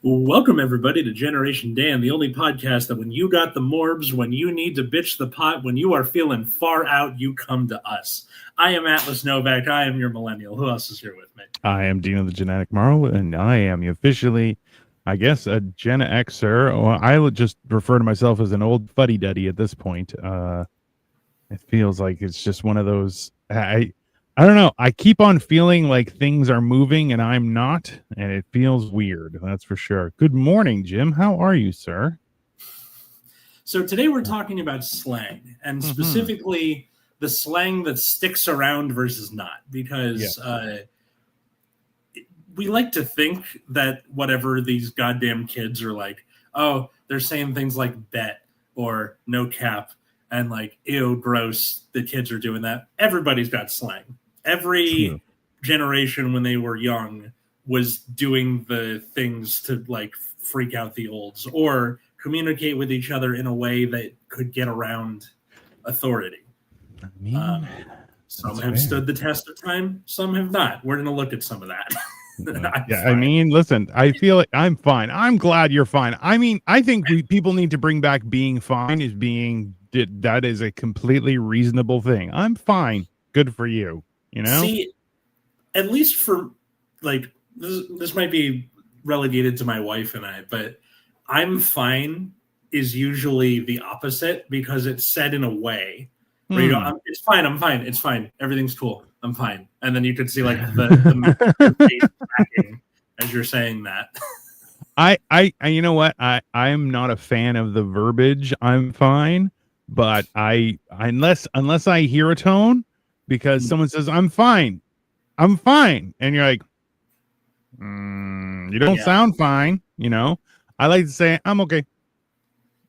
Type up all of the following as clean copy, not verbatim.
Welcome, everybody, to Generation Dan, the only podcast that when you got the morbs, when you need to bitch the pot, when you are feeling far out, you come to us. I am Atlas Novak. I am your millennial. Who else is here with me? I am Dean of the Genetic Marvel, and I am officially, I guess, a Gen Xer. Or I would just refer to myself as an old fuddy-duddy at this point. It feels like it's just one of those. I don't know. I keep on feeling like things are moving and I'm not, and it feels weird. That's for sure. Good morning, Jim. How are you, sir? So today we're talking about slang, and specifically the slang that sticks around versus not, because we like to think that whatever these goddamn kids are like, oh, they're saying things like bet or no cap and like, ew, gross, the kids are doing that. Everybody's got slang. Every generation when they were young was doing the things to like freak out the olds or communicate with each other in a way that could get around authority. I mean, some have stood the test of time, some have not. We're going to look at some of that. I mean, listen, I feel like I'm fine. I'm glad you're fine. I mean, I think people need to bring back being fine as being that is a completely reasonable thing. I'm fine. Good for you. You know? See, at least for like this might be relegated to my wife and I, but I'm fine is usually the opposite because it's said in a way where you go, it's fine, I'm fine, it's fine, everything's cool, I'm fine. And then you could see like the face cracking as you're saying that. I you know what? I'm not a fan of the verbiage I'm fine, but unless I hear a tone because someone says I'm fine, and you're like, you don't sound fine, you know. I like to say I'm okay.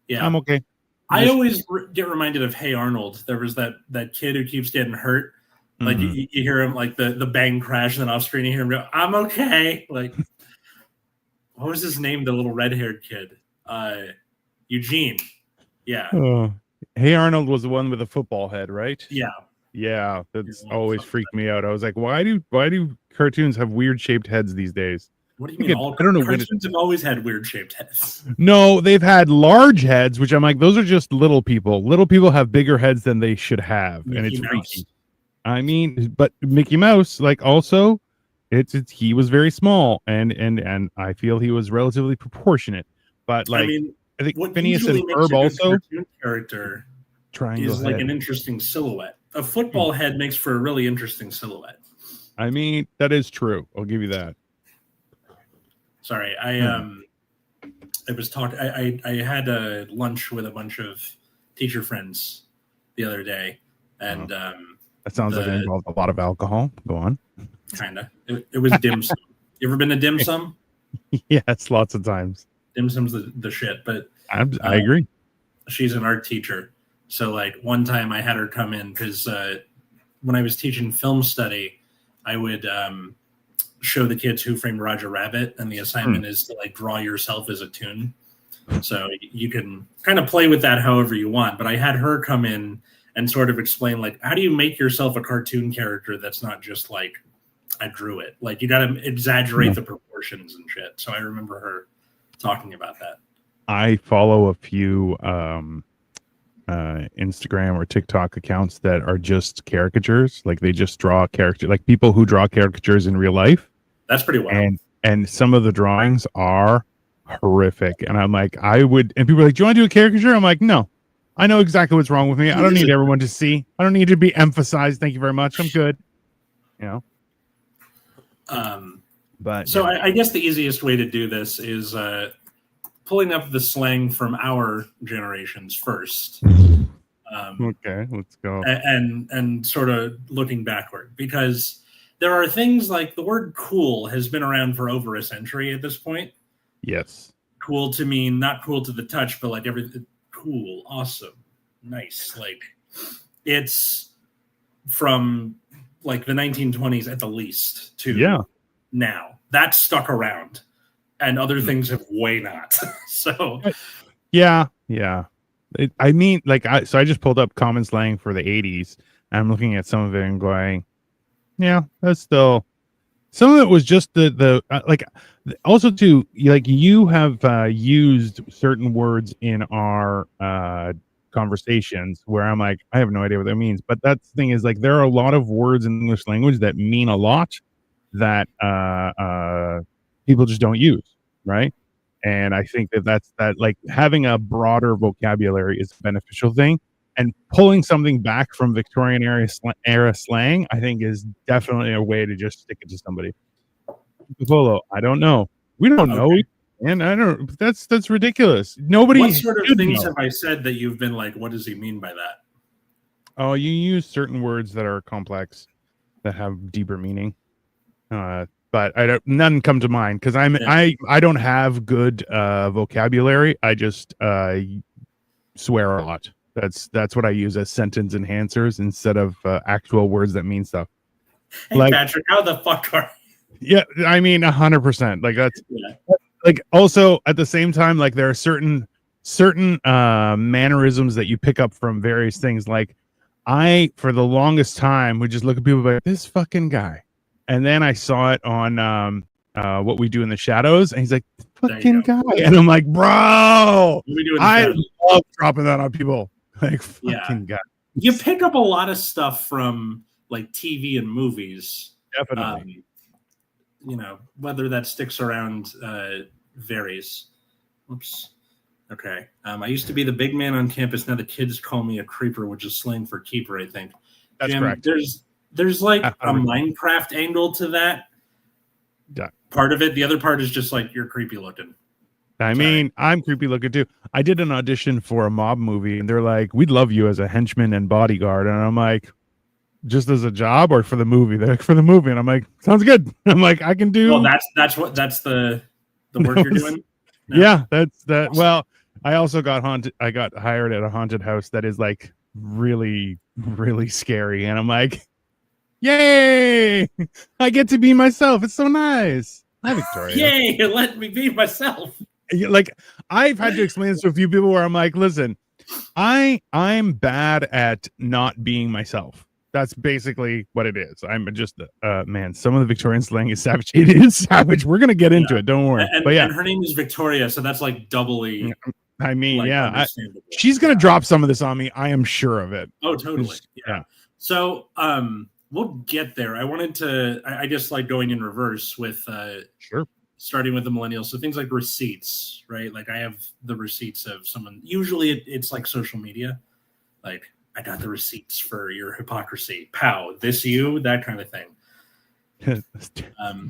Yeah, I'm okay. I always get reminded of Hey Arnold. There was that kid who keeps getting hurt. Like you hear him like the bang crash, and then off screen you hear him go, "I'm okay." Like, what was his name? The little red-haired kid, Eugene. Yeah. Hey Arnold was the one with the football head, right? Yeah. Yeah, that's always freaked me out. I was like, why do cartoons have weird shaped heads these days? What do you mean? All cartoons have always had weird shaped heads. No, they've had large heads, which I'm like, those are just little people. Little people have bigger heads than they should have, and it's freaky. I mean, but Mickey Mouse, like, also, he was very small, and I feel he was relatively proportionate. But like, I think Phineas and Ferb also character triangle is like an interesting silhouette. A football head makes for a really interesting silhouette. I mean, that is true. I'll give you that. Sorry, I was talking. I had a lunch with a bunch of teacher friends the other day, and that sounds like it involved a lot of alcohol. Go on. Kinda. It was dim sum. You ever been to dim sum? Yes, lots of times. Dim sum's the shit, but I agree. She's an art teacher. So, like, one time I had her come in because when I was teaching film study, I would show the kids Who Framed Roger Rabbit, and the assignment is to, like, draw yourself as a toon. So you can kind of play with that however you want. But I had her come in and sort of explain, like, how do you make yourself a cartoon character that's not just, like, I drew it? Like, you got to exaggerate the proportions and shit. So I remember her talking about that. I follow a few Instagram or TikTok accounts that are just caricatures, like they just draw character, like people who draw caricatures in real life. That's pretty wild. And some of the drawings are horrific. And I'm like, and people are like, do you want to do a caricature? I'm like, no, I know exactly what's wrong with me. I don't need everyone to see. I don't need to be emphasized. Thank you very much. I'm good. You know. But so I guess the easiest way to do this is pulling up the slang from our generations first. Okay, let's go. And sort of looking backward, because there are things like the word cool has been around for over a century at this point. Yes. Cool to mean not cool to the touch, but like everything cool, awesome, nice. Like it's from like the 1920s at the least to now. That's stuck around. And other things have way not. So, yeah. I mean, like, I just pulled up common slang for the 80s. And I'm looking at some of it and going, yeah, that's still some of it was just the like also too like you have used certain words in our conversations where I'm like I have no idea what that means, but that's the thing is like there are a lot of words in English language that mean a lot that people just don't use, right? And I think that that's that like having a broader vocabulary is a beneficial thing, and pulling something back from Victorian era slang, I think, is definitely a way to just stick it to somebody. Polo, I don't know. We don't know, Okay. and I don't. That's ridiculous. Nobody What sort of should things know. have I said that you've been like, what does he mean by that? Oh, you use certain words that are complex that have deeper meaning. But I don't. None come to mind because Yeah. I don't have good vocabulary. I just swear a lot. That's what I use as sentence enhancers instead of actual words that mean stuff. Hey, Like, Patrick, how the fuck are yeah, I mean 100%. Like that's you? Yeah. like also at the same time, like there are certain mannerisms that you pick up from various things. Like I, for the longest time, would just look at people like this fucking guy, and then I saw it on What We Do in the Shadows, and he's like There you fucking go. guy, and I'm like, bro, What do we do in the I shadows? love dropping that on people, like Yeah. fucking guy. You pick up a lot of stuff from like TV and movies. Definitely. You know, whether that sticks around varies. Oops. Okay. I used to be the big man on campus. Now the kids call me a creeper, which is slang for keeper, I think. That's Jim, correct. there's like a 100%. Minecraft angle to that. Yeah. Part of it. The other part is just like you're creepy looking. I mean, I'm creepy looking too. I did an audition for a mob movie, and they're like, "We'd love you as a henchman and bodyguard," and I'm like, "Just as a job or for the movie?" They're like, "For the movie," and I'm like, "Sounds good." I'm like, "I can do." Well, that's the work you're doing. No? Yeah, that's that. Well, I also got haunted. I got hired at a haunted house that is like really, really scary, and I'm like, "Yay! I get to be myself. It's so nice." Hi, Victoria. Yay! Let me be myself. Like I've had to explain this to a few people where I'm like, listen, I'm bad at not being myself. That's basically what it is. I'm just man, some of the Victorian slang is savage. It is savage. We're gonna get into it, don't worry. But yeah, and her name is Victoria, so that's like doubly I mean, like, yeah, understandable. she's gonna drop some of this on me. I am sure of it. Oh, totally. Yeah. So we'll get there. I wanted to I just like going in reverse with Sure. starting with the millennials. So things like receipts, right? Like I have the receipts of someone. Usually it's like social media. Like I got the receipts for your hypocrisy. Pow, this you, that kind of thing.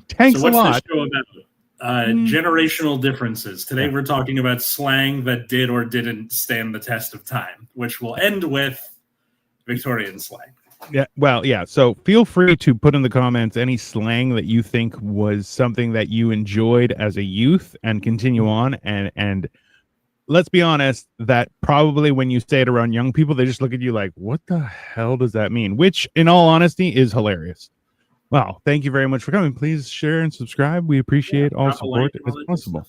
Thanks so what's a lot. this show about? Generational differences. Today we're talking about slang that did or didn't stand the test of time, which will end with Victorian slang. Yeah, well, yeah. So feel free to put in the comments any slang that you think was something that you enjoyed as a youth and continue on. And let's be honest, that probably when you say it around young people, they just look at you like, what the hell does that mean? Which, in all honesty, is hilarious. Wow. Thank you very much for coming. Please share and subscribe. We appreciate all support if possible.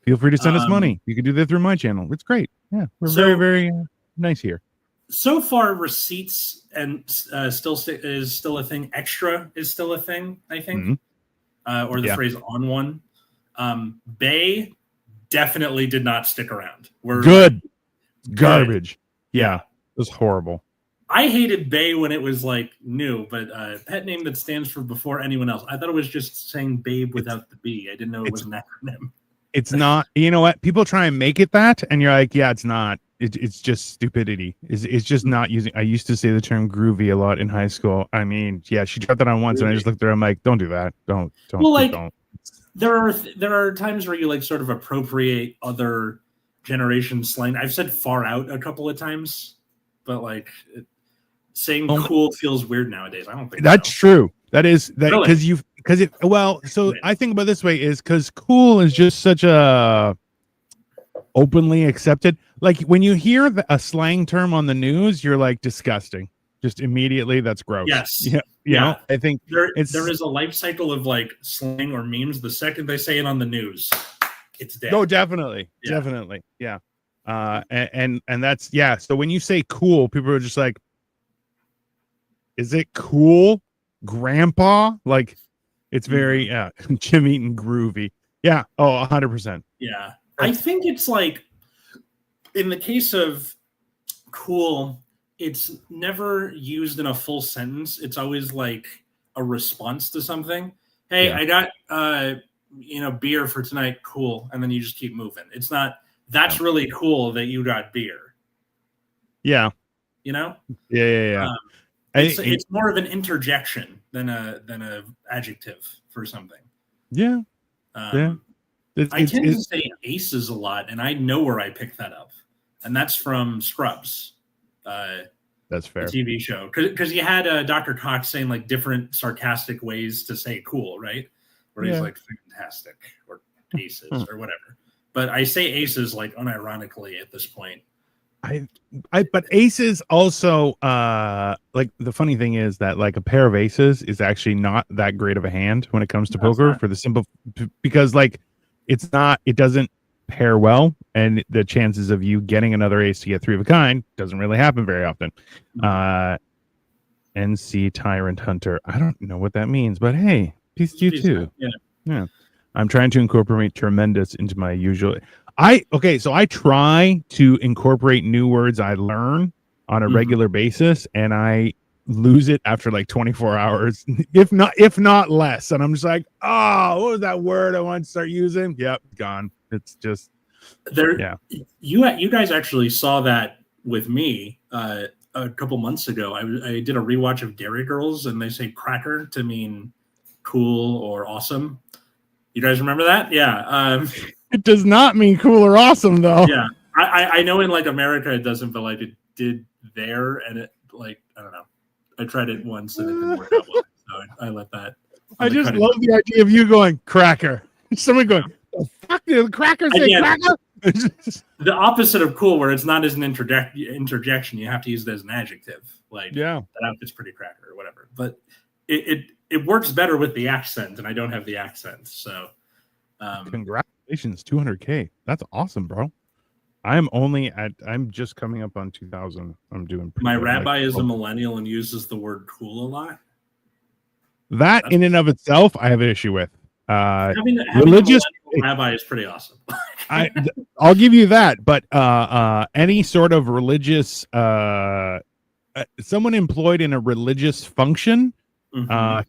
Feel free to send us money. You can do that through my channel. It's great. Yeah, we're very, very nice here. So far, receipts and is still a thing. Extra is still a thing, I think, or the phrase "on one." Bay definitely did not stick around. Good, garbage. Yeah, it was horrible. I hated Bay when it was like new, but pet name that stands for before anyone else. I thought it was just saying babe without the B. I didn't know it was an acronym. It's not. You know what? People try and make it that, and you're like, yeah, it's not. It's just stupidity. It's just not using. I used to say the term groovy a lot in high school. I mean, yeah, she dropped that on once, and I just looked at her. I'm like, don't do that. Don't. Well, like, don't. There are times where you like sort of appropriate other generation slang. I've said far out a couple of times, but like saying cool feels weird nowadays. I don't think that's true. That is that because really? So I think about it this way is because cool is just such a openly accepted. Like when you hear a slang term on the news, you're like disgusting. Just immediately, that's gross. Yes. Yeah. You know, I think there is a life cycle of like slang or memes. The second they say it on the news, it's dead. Oh, definitely. Definitely. Yeah. And that's So when you say cool, people are just like, is it cool, grandpa? Like, It's very Jim Eaton groovy. Yeah. Oh, 100%. Yeah. I think it's like in the case of cool, it's never used in a full sentence. It's always like a response to something. Hey, Yeah. I got beer for tonight. Cool. And then you just keep moving. It's not that's really cool that you got beer. Yeah. You know? Yeah. It's more of an interjection than a adjective for something. Yeah. I tend to say aces a lot, and I know where I picked that up, and that's from Scrubs. That's fair. The TV show, because you had Dr. Cox saying like different sarcastic ways to say cool, right? Where he's like fantastic or aces or whatever. But I say aces like unironically at this point. But aces also like the funny thing is that like a pair of aces is actually not that great of a hand when it comes to poker for the simple because like it doesn't pair well, and the chances of you getting another ace to get three of a kind doesn't really happen very often. NC Tyrant Hunter, I don't know what that means, but hey, peace to you too. Yeah. I'm trying to incorporate tremendous into my usual. So I try to incorporate new words I learn on a regular basis, and I lose it after like 24 hours, if not less. And I'm just like, what was that word I want to start using? Yep, gone. It's just there. Yeah, you guys actually saw that with me a couple months ago. I did a rewatch of Dairy Girls, and they say cracker to mean cool or awesome. You guys remember that? Yeah. It does not mean cool or awesome, though. Yeah. I know in like America it doesn't, but like it did there, and it like I don't know. I tried it once and it didn't work out well, so I let that. I just love the idea of you going cracker. Someone going, the fuck did the cracker say cracker? The opposite of cool, where it's not as an interjection, you have to use it as an adjective. Like that outfit's pretty cracker or whatever. But it works better with the accent, and I don't have the accent, so. Congratulations, 200K. That's awesome, bro. I'm just coming up on 2000. I'm doing pretty my good. rabbi is a millennial and uses the word cool a lot. That's in and of itself, I have an issue with. Having religious a rabbi is pretty awesome. I'll give you that, but any sort of religious someone employed in a religious function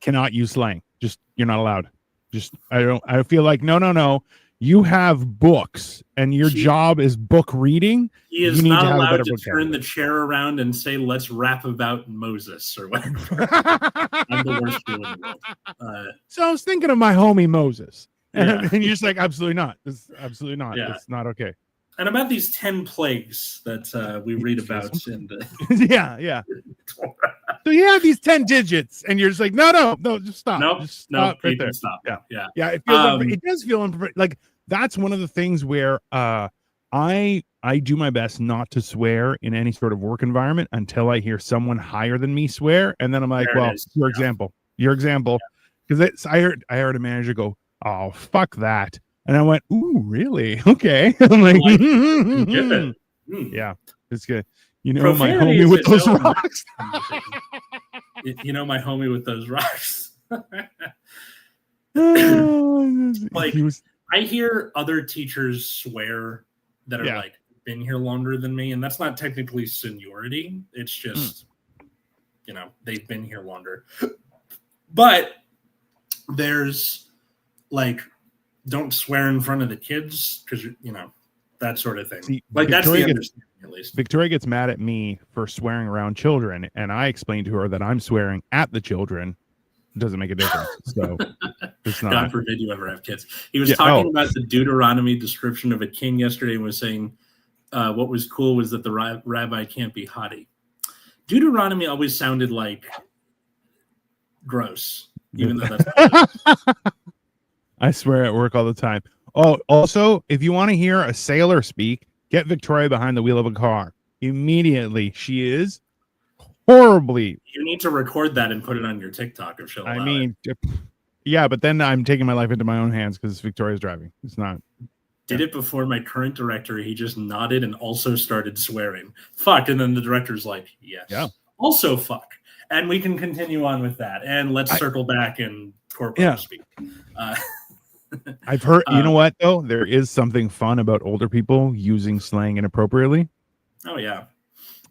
cannot use slang. Just you're not allowed. Just I feel like no. You have books, and your job is book reading. He is not allowed to turn the chair around and say, "Let's rap about Moses" or whatever. I'm the worst in the world. So I was thinking of my homie Moses, and you're just like, absolutely not. It's absolutely not. Yeah. It's not okay. And about these 10 plagues that we read about in the yeah. So you have these 10 digits, and you're just like, no, just stop. Nope, just stop right there. Stop. Yeah. It feels it does feel like that's one of the things where I do my best not to swear in any sort of work environment until I hear someone higher than me swear, and then I'm like, your example, because I heard a manager go, "Oh, fuck that." And I went, "Ooh, really? Okay." I'm like, yeah, it's good. You know, profanity my homie with those rocks. You know, my homie with those rocks. Like, I hear other teachers swear that are like been here longer than me, and that's not technically seniority. It's just, they've been here longer. But there's like, don't swear in front of the kids because that sort of thing. See, like that's the understanding, at least. Victoria gets mad at me for swearing around children, and I explain to her that I'm swearing at the children. It doesn't make a difference. So it's not. God forbid you ever have kids. He was talking about the Deuteronomy description of a king yesterday and was saying what was cool was that the rabbi can't be haughty. Deuteronomy always sounded like gross, even though that's I swear at work all the time. Oh, also, if you want to hear a sailor speak, get Victoria behind the wheel of a car. Immediately. She is horribly. You need to record that and put it on your TikTok if she'll allow it. Yeah, but then I'm taking my life into my own hands because Victoria's driving. It's not. Did it before my current director. He just nodded and also started swearing. Fuck. And then the director's like, yes. Yeah. Also fuck. And we can continue on with that. And let's circle back in corporate speak. I've heard, you know what, though? There is something fun about older people using slang inappropriately. Oh, yeah.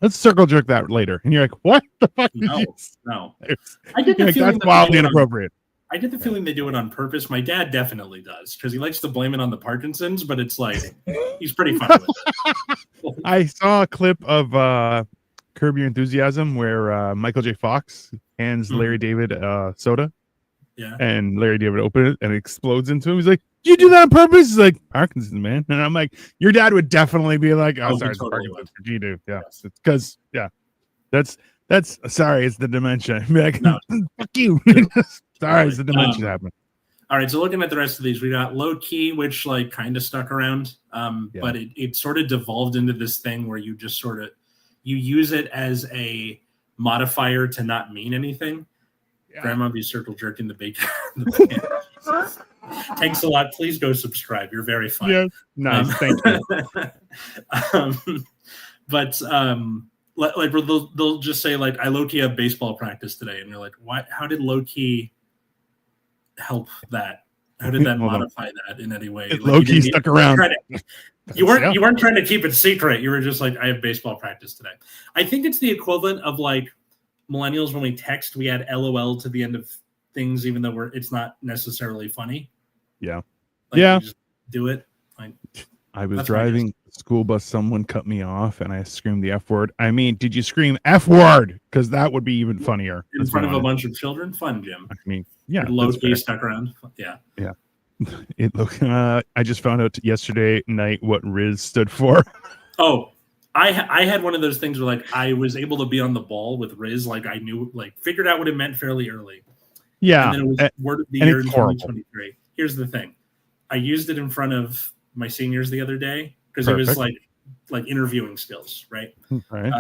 Let's circle jerk that later. And you're like, what the fuck? No. I get the feeling that's wildly inappropriate. I get the feeling they do it on purpose. My dad definitely does because he likes to blame it on the Parkinson's, but it's like he's pretty funny with it. I saw a clip of Curb Your Enthusiasm where Michael J. Fox hands Larry David soda. Yeah. And Larry David opened it and it explodes into him. He's like, "Did you do that on purpose?" He's like, "Parkinson's, man." And I'm like, your dad would definitely be like, "Oh, sorry, totally you do." Yeah. Because that's sorry, it's the dementia. Be like, no. Fuck you. Sorry, it's the dementia happening. All right, so looking at the rest of these, we got low key, which like kind of stuck around. But it sort of devolved into this thing where you just sort of you use it as a modifier to not mean anything. Grandma be circle jerking the bacon. Thanks a lot. Please go subscribe. You're very fun. Yeah, nice. Thank you. Like they'll just say like, I low key have baseball practice today, and you're like, what? How did low key help that? How did that modify that in any way? Like, low key stuck around. You weren't trying to keep it secret. You were just like, I have baseball practice today. I think it's the equivalent of like millennials when we text, we add LOL to the end of things, even though it's not necessarily funny. Yeah. Like, you just do it. Like, I was driving the school bus. Someone cut me off and I screamed the F word. I mean, did you scream F word? Because that would be even funnier. In front of a bunch of children? Fun, Jim. I mean, yeah. Low key stuck around. Yeah. Yeah. I just found out yesterday night what Riz stood for. Oh, I had one of those things where like I was able to be on the ball with Riz. Like I knew, like figured out what it meant fairly early. Yeah. And then it was word of the year in 2023. Here's the thing. I used it in front of my seniors the other day because it was like interviewing skills, right? Right.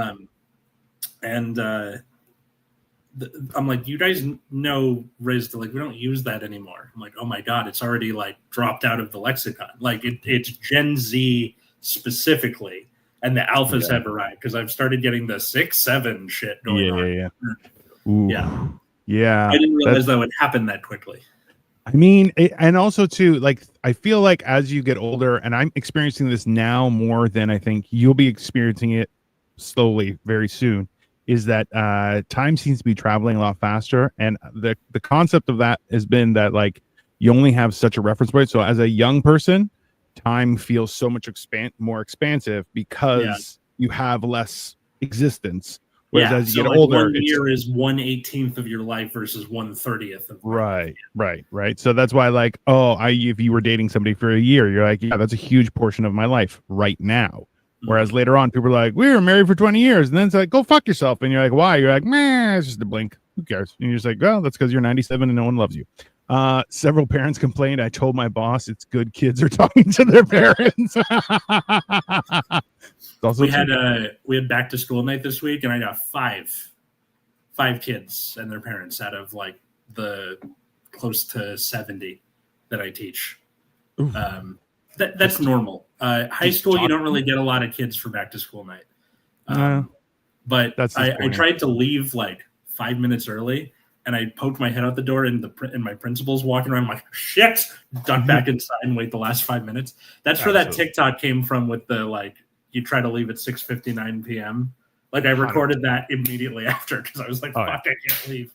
I'm like, you guys know Riz, like we don't use that anymore. I'm like, oh my God, it's already like dropped out of the lexicon. Like it's Gen Z specifically, and the alphas have arrived because I've started getting the 6-7 shit going on. Yeah. I didn't realize that would happen that quickly. I mean, and also too, like I feel like as you get older, and I'm experiencing this now more than I think you'll be experiencing it slowly very soon, is that time seems to be traveling a lot faster. And the concept of that has been that like you only have such a reference point. So as a young person, time feels so much more expansive because you have less existence. Whereas as you get older, 1 year is 1/18 of your life versus 1/30 of right. So that's why, like, if you were dating somebody for a year, you're like, yeah, that's a huge portion of my life right now. Whereas later on, people are like, we were married for 20 years, and then it's like, go fuck yourself, and you're like, why? You're like, meh, it's just a blink. Who cares? And you're just like, well, that's because you're 97 and no one loves you. Several parents complained. I told my boss it's good kids are talking to their parents. We had back to school night this week, and I got five kids and their parents out of like the close to 70 that I teach. That's normal. High school, you don't really get a lot of kids for back to school night. But I tried to leave like 5 minutes early, and I poked my head out the door, and my principal's walking around. I'm like, shit, duck back inside and wait the last 5 minutes. That's where that TikTok came from with the like, you try to leave at 6:59 p.m. Like I recorded that immediately after because I was like, fuck, I can't leave.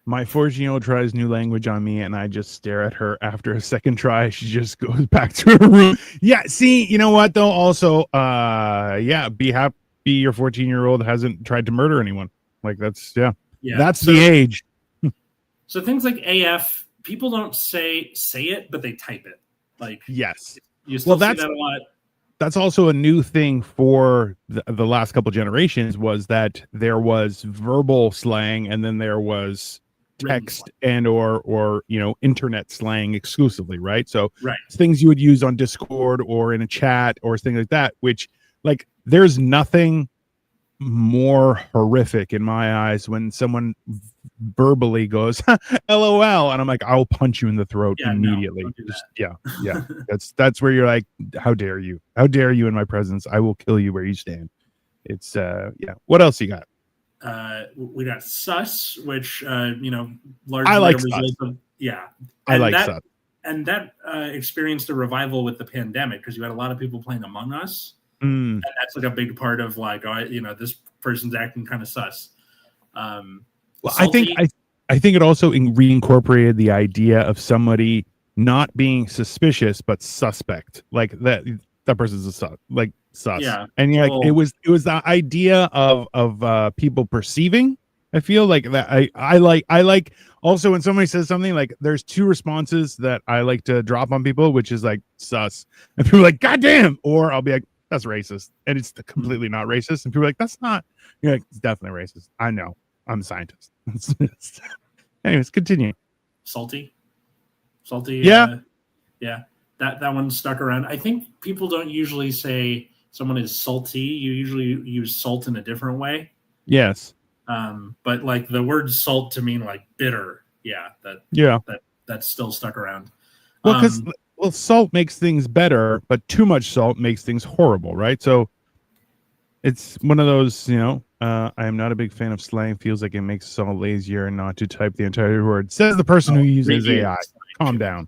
My 14-year-old tries new language on me, and I just stare at her. After a second try, she just goes back to her room. Yeah, see, you know what, though? Also, be happy your 14-year-old hasn't tried to murder anyone. Like, that's the age. So things like AF, people don't say it, but they type it. Like, yes. You still see that a lot. That's also a new thing for the last couple generations, was that there was verbal slang and then there was text and or internet slang exclusively, right? So things you would use on Discord or in a chat or things like that, which like there's nothing more horrific in my eyes when someone verbally goes LOL, and I'm like, I'll punch you in the throat immediately. That's where you're like, how dare you in my presence? I will kill you where you stand. It's what else you got? we got sus, which I largely like a sus. result of I and like that sus. and that experienced a revival with the pandemic because you had a lot of people playing Among Us, Mm. and that's like a big part of like this person's acting kind of sus. Well, Salty, I think it also reincorporated the idea of somebody not being suspicious but suspect, like that person's a sus, like sus, yeah. and you're like Well, it was the idea of people perceiving. I feel like that I like also when somebody says something like there's two responses that I like to drop on people, which is like sus, and people are like God damn, or I'll be like that's racist, and it's completely not racist, and people are like that's not. You're like it's definitely racist. I know. I'm a scientist. Anyways, continue. salty. Yeah. Yeah. That one stuck around. I think people don't usually say someone is salty. You usually use salt in a different way. Yes. But like the word salt to mean like bitter. Yeah. Yeah. That's still stuck around. Well, because salt makes things better, but too much salt makes things horrible, right? So it's one of those, I am not a big fan of slang. Feels like it makes us all lazier and not to type the entire word. Says the person who uses AI. Calm down.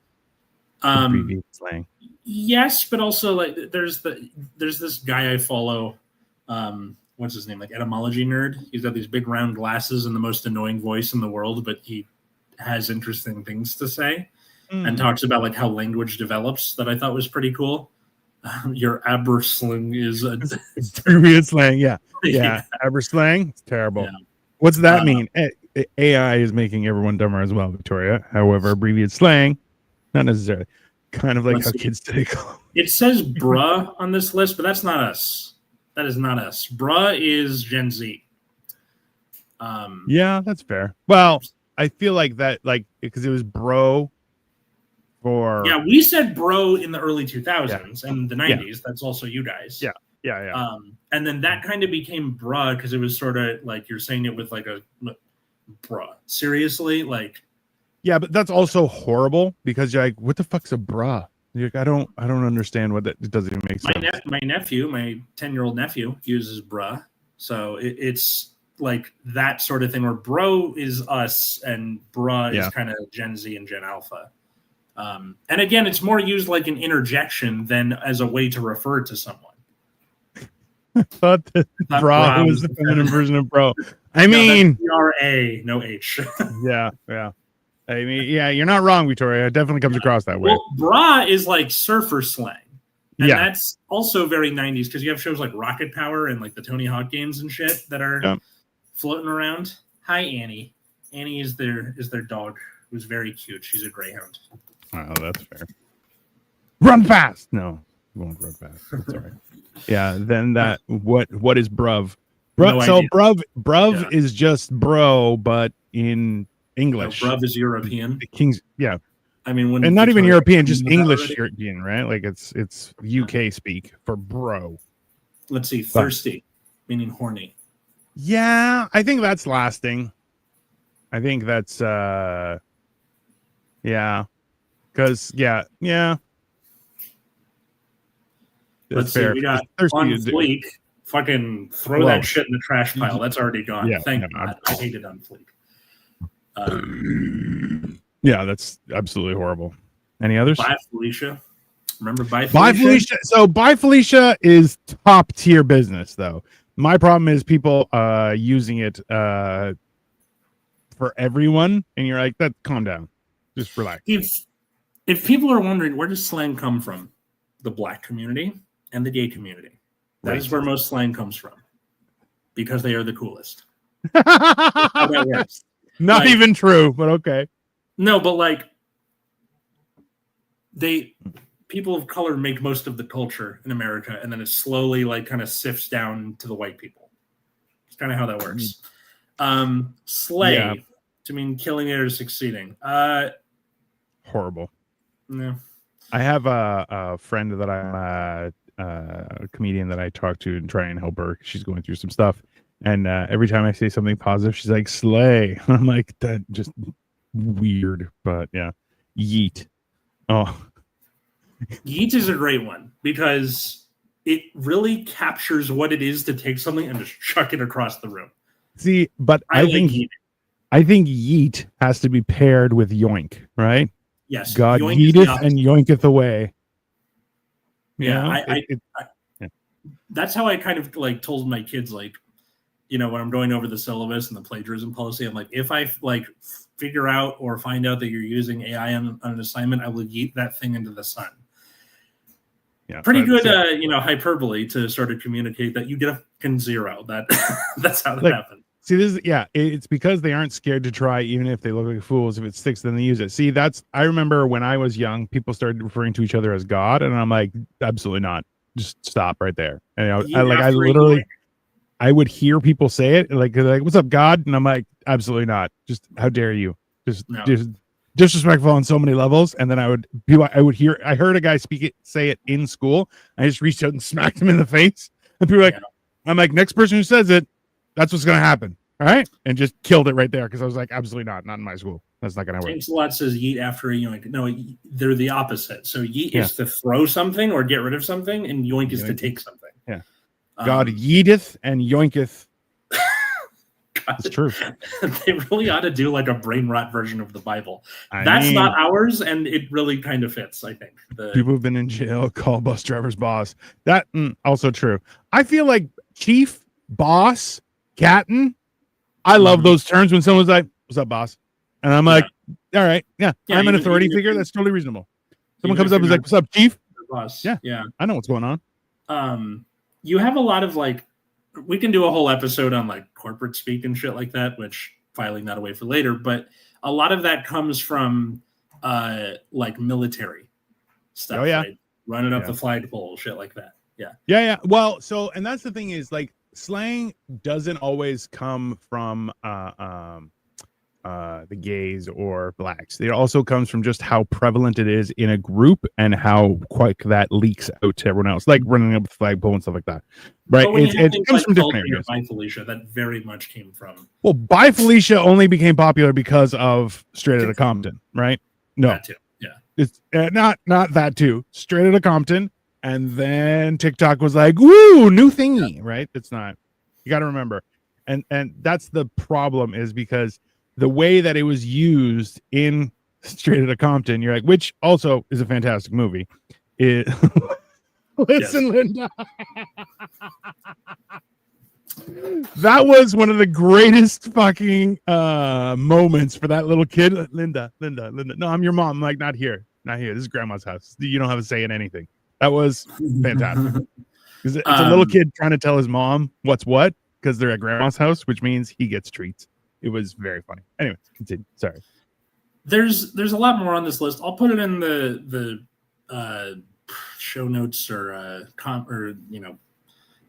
Abbreviated slang. Yes, but also like there's this guy I follow. What's his name? Like etymology nerd. He's got these big round glasses and the most annoying voice in the world, but he has interesting things to say and talks about like how language develops. That I thought was pretty cool. Your Abersling is it's abbreviated slang. Yeah. Aberslang. It's terrible. Yeah. What's that mean? AI is making everyone dumber as well, Victoria. However, abbreviated slang, not necessarily. Kind of like how kids today call. It says bruh on this list, but that's not us. That is not us. Bruh is Gen Z. Yeah, that's fair. Well, I feel like that, like, because it was bro for. Yeah, we said bro in the early 2000s and the 90s. That's also you guys. Yeah. And then that kind of became bruh because it was sort of like you're saying it with like a bruh. Seriously? Like. Yeah, but that's also horrible because you're like, what the fuck's a bra? You're like, I don't understand what that. It doesn't even make sense. My nephew, my 10-year-old nephew, uses bruh. So it's like that sort of thing where bro is us and bruh is kind of Gen Z and Gen Alpha. And again, it's more used like an interjection than as a way to refer to someone. I thought that bra was the feminine version of bro. I mean, B-R-A, no H. Yeah. I mean, yeah, you're not wrong, Victoria. It definitely comes across that way. Well, bra is like surfer slang. And that's also very 90s because you have shows like Rocket Power and like the Tony Hawk games and shit that are floating around. Hi, Annie. Annie is their dog, who's very cute. She's a greyhound. Oh, that's fair. Run fast. No, you won't run fast. That's all right. Yeah. Then that. What is bruv? Bruv is just bro, but in English. No, bruv is European. The King's. Yeah. I mean, and not even European, just English European, right? Like it's UK speak for bro. Let's see, thirsty, meaning horny. Yeah, I think that's lasting. I think that's because yeah. Let's see, we got on fleek. Fucking throw that shit in the trash pile. That's already gone. Yeah, Thank God. I hate it on fleek. Yeah, that's absolutely horrible. Any others? Bye, Felicia. Remember Bye, Felicia? Bye, Felicia. So Bye, Felicia is top tier business, though. My problem is people using it for everyone, and you're like, "That calm down, just relax." If people are wondering where does slang come from, the Black community and the gay community, that is where most slang comes from, because they are the coolest. That's how that works. Not even true, but okay. No, but like people of color make most of the culture in America, and then it slowly like kind of sifts down to the white people. It's kind of how that works. Slay to mean killing it or succeeding. Horrible. No. I have a friend that I'm a comedian that I talk to and try and help her. She's going through some stuff. And every time I say something positive, she's like, slay. I'm like, that just weird. But yeah. Yeet. Oh. Yeet is a great one because it really captures what it is to take something and just chuck it across the room. See, but I like yeet. I think yeet has to be paired with yoink, right? Yes, God yoink is the yeeteth opposite. and yoinketh away. Yeah, Yeah. That's how I kind of like told my kids, like, you know, when I'm going over the syllabus and the plagiarism policy, I'm like, if I like figure out or find out that you're using AI on an assignment, I will yeet that thing into the sun. Yeah, pretty good, you know, hyperbole to sort of communicate that you get a fucking zero. That's how that happens. See, this is it's because they aren't scared to try, even if they look like fools. If it sticks, then they use it. See, I remember when I was young, people started referring to each other as God, and I'm like, absolutely not. Just stop right there. And I would hear people say it like, "What's up, God?" And I'm like, absolutely not. Just how dare you? Just disrespectful on so many levels. And then I heard a guy say it in school. I just reached out and smacked him in the face. And people were like, I'm like, next person who says it, that's what's going to happen. All right. And just killed it right there. Cause I was like, absolutely not in my school. That's not going to work. James Lot says yeet after a yoink. No, they're the opposite. So yeet is to throw something or get rid of something, and yoink is to take something. Yeah. God yeeteth and yoinketh. It's true. They really ought to do like a brain rot version of the Bible. That's not ours, and it really kind of fits, I think. People who've been in jail call bus drivers boss. That also true. I feel like chief, boss, captain. I love those terms when someone's like, "What's up, boss?" And I'm like, "All right, I'm an authority figure. That's totally reasonable." Someone comes up and is like, "What's up, chief?" Boss. Yeah. I know what's going on. You have a lot of like. We can do a whole episode on like corporate speak and shit like that, which filing that away for later. But a lot of that comes from like military stuff. Oh yeah, right? Running up the flagpole, shit like that. Yeah. Well, and that's the thing is like slang doesn't always come from the gays or blacks. It also comes from just how prevalent it is in a group and how quick that leaks out to everyone else, like running up the flagpole and stuff like that. Right? It comes from different areas. Bye Felicia, that very much came from. Well, Bye Felicia only became popular because of Straight Outta Compton, right? No, that too. Yeah, it's not that too. Straight Outta Compton, and then TikTok was like, "Woo, new thingy!" Right? It's not. You got to remember, and that's the problem is because the way that it was used in Straight Outta Compton, you're like, which also is a fantastic movie. Listen, Linda. That was one of the greatest fucking moments for that little kid. Linda. No, I'm your mom. I'm like, not here. This is grandma's house. You don't have a say in anything. That was fantastic. It's a little kid trying to tell his mom what's what because they're at grandma's house, which means he gets treats. It was very funny. Anyway, continue. Sorry. There's a lot more on this list. I'll put it in the show notes or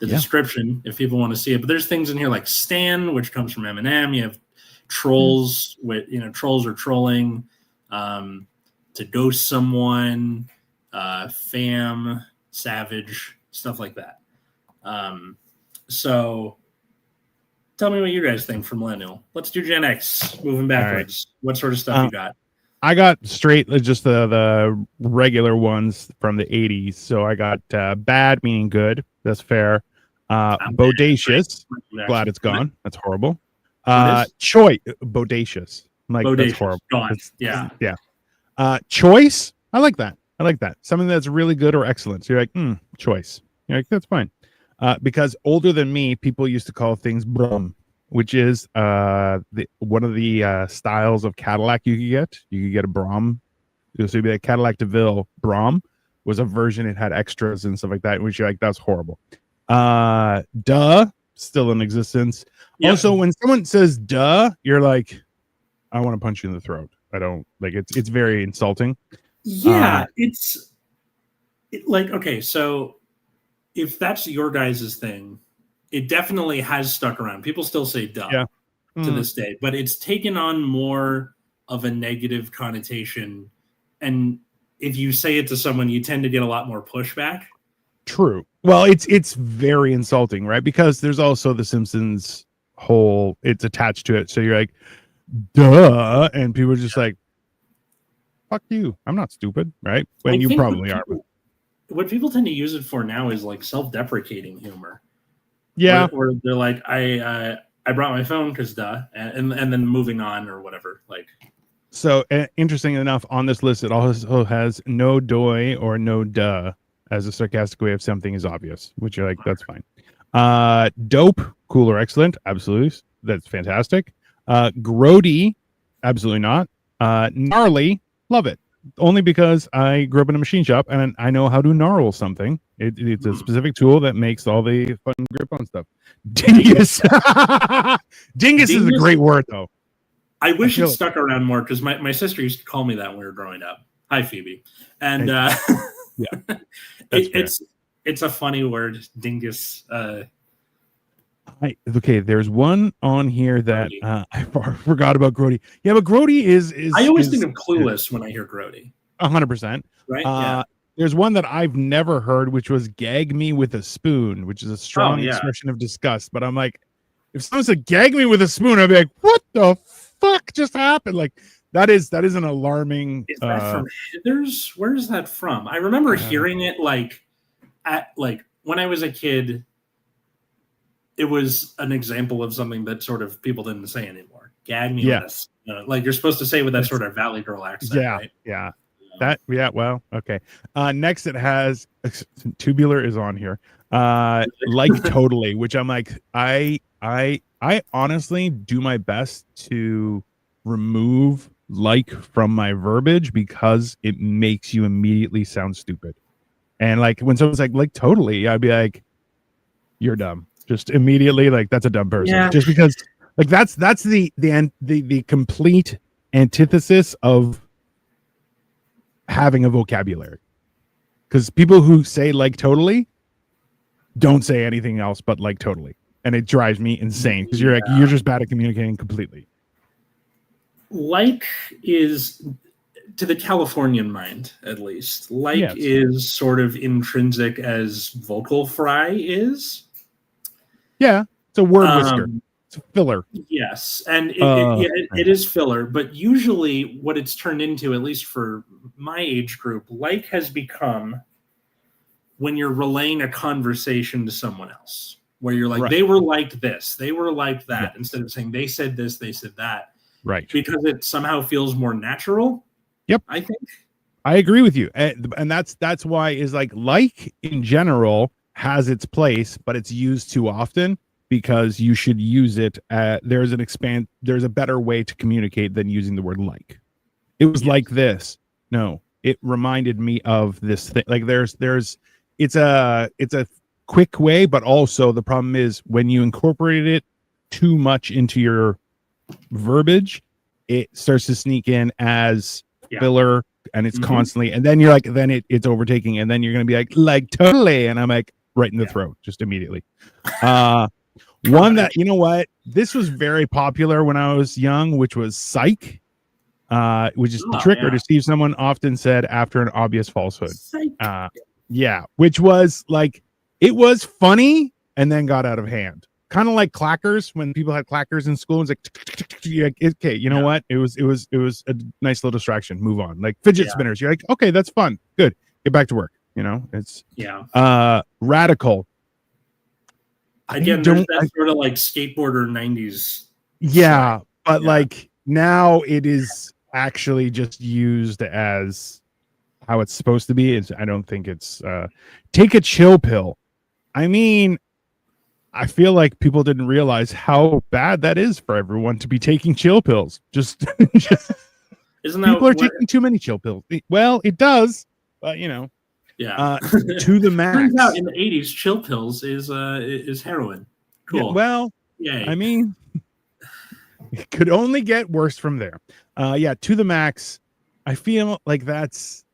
the description if people want to see it. But there's things in here like Stan, which comes from Eminem. You have trolls with trolls are trolling, to ghost someone, fam, savage, stuff like that. So tell me what you guys think for millennial. Let's do Gen X, moving backwards. Right. What sort of stuff you got? I got straight just the regular ones from the 80s. So I got bad, meaning good. That's fair. Bodacious. Glad it's gone. That's horrible. Bodacious. Like, bodacious. That's horrible. Gone. Yeah. Choice. I like that. Something that's really good or excellent. So you're like, choice. You're like, that's fine. Because older than me, people used to call things brum, which is one of the styles of Cadillac you could get. You could get a Brom. So it'd be like Cadillac DeVille. Brom was a version. It had extras and stuff like that, which you're like, that's horrible. Duh, still in existence. Yep. Also, when someone says duh, you're like, I want to punch you in the throat. I don't like it's very insulting. Yeah, okay, so if that's your guys' thing, it definitely has stuck around. People still say duh to this day, but it's taken on more of a negative connotation. And if you say it to someone, you tend to get a lot more pushback. True. Well, it's very insulting, right? Because there's also the Simpsons whole, it's attached to it. So you're like, duh. And people are just like, fuck you. I'm not stupid, right? When you probably are. What people tend to use it for now is like self-deprecating humor. Yeah. Or they're like, I I brought my phone because duh, and then moving on or whatever. Like, so interesting enough, on this list, it also has no doy or no duh as a sarcastic way of something is obvious, which you're like, that's fine. Dope, cool or excellent, absolutely, that's fantastic. Grody, absolutely not. Gnarly, love it. Only because I grew up in a machine shop and I know how to gnarl something. It's a specific tool that makes all the fun grip on stuff. Dingus. Dingus is a great word, though. I wish it stuck around more because my sister used to call me that when we were growing up. Hi, Phoebe. And yeah, it's a funny word, dingus. Okay, there's one on here that I forgot about Grody. Yeah, but Grody is I always think of Clueless when I hear Grody. 100%. Right? Yeah. There's one that I've never heard, which was "gag me with a spoon," which is a strong expression of disgust. But I'm like, if someone said "gag me with a spoon," I'd be like, "What the fuck just happened?" Like that is an alarming. Is that from Hithers? Where is that from? I remember hearing it like when I was a kid. It was an example of something that sort of people didn't say anymore. Gag me with this. Like you're supposed to say with that sort of Valley Girl accent, right? Yeah. Well, okay. Next it has tubular is on here. Like totally, which I'm like, I honestly do my best to remove like from my verbiage because it makes you immediately sound stupid. And like when someone's like totally, I'd be like, you're dumb. Just immediately, like that's a dumb person. Yeah. Just because, like that's the complete antithesis of having a vocabulary. Because people who say like totally don't say anything else but like totally, and it drives me insane because you're like you're just bad at communicating completely. Like is, to the Californian mind at least, like is sort of intrinsic as vocal fry is. Yeah, it's a word whisker. It's a filler. Yes, and it is filler, but usually what it's turned into, at least for my age group, like has become when you're relaying a conversation to someone else, where you're like, they were like this, they were like that, instead of saying they said this, they said that. Right. Because it somehow feels more natural. Yep. I think. I agree with you. And that's why is like in general has its place, but it's used too often because you should use it. There's a better way to communicate than using the word like. It was like this. No, it reminded me of this thing. Like it's a quick way, but also the problem is when you incorporate it too much into your verbiage, it starts to sneak in as filler and it's constantly, and then you're like, then it's overtaking, and then you're going to be like totally. And I'm like, right in the throat, just immediately. One that, you know what, this was very popular when I was young, which was psych, which is the trick or deceive someone often said after an obvious falsehood. Which was like, it was funny and then got out of hand. Kind of like clackers when people had clackers in school. It's like, okay, you know what? It was a nice little distraction. Move on. Like fidget spinners. You're like, okay, that's fun. Good. Get back to work. You know, it's radical. Again, there's that sort of like skateboarder 90s. Yeah, but like now it is actually just used as how it's supposed to be. I don't think it's take a chill pill. I mean, I feel like people didn't realize how bad that is for everyone to be taking chill pills. Just isn't that people are taking too many chill pills? Well, it does, but you know. Yeah. To the max. Turns out in the 80s, chill pills is heroin. Cool. Yeah, well, yay. I mean, it could only get worse from there. To the max. I feel like that's.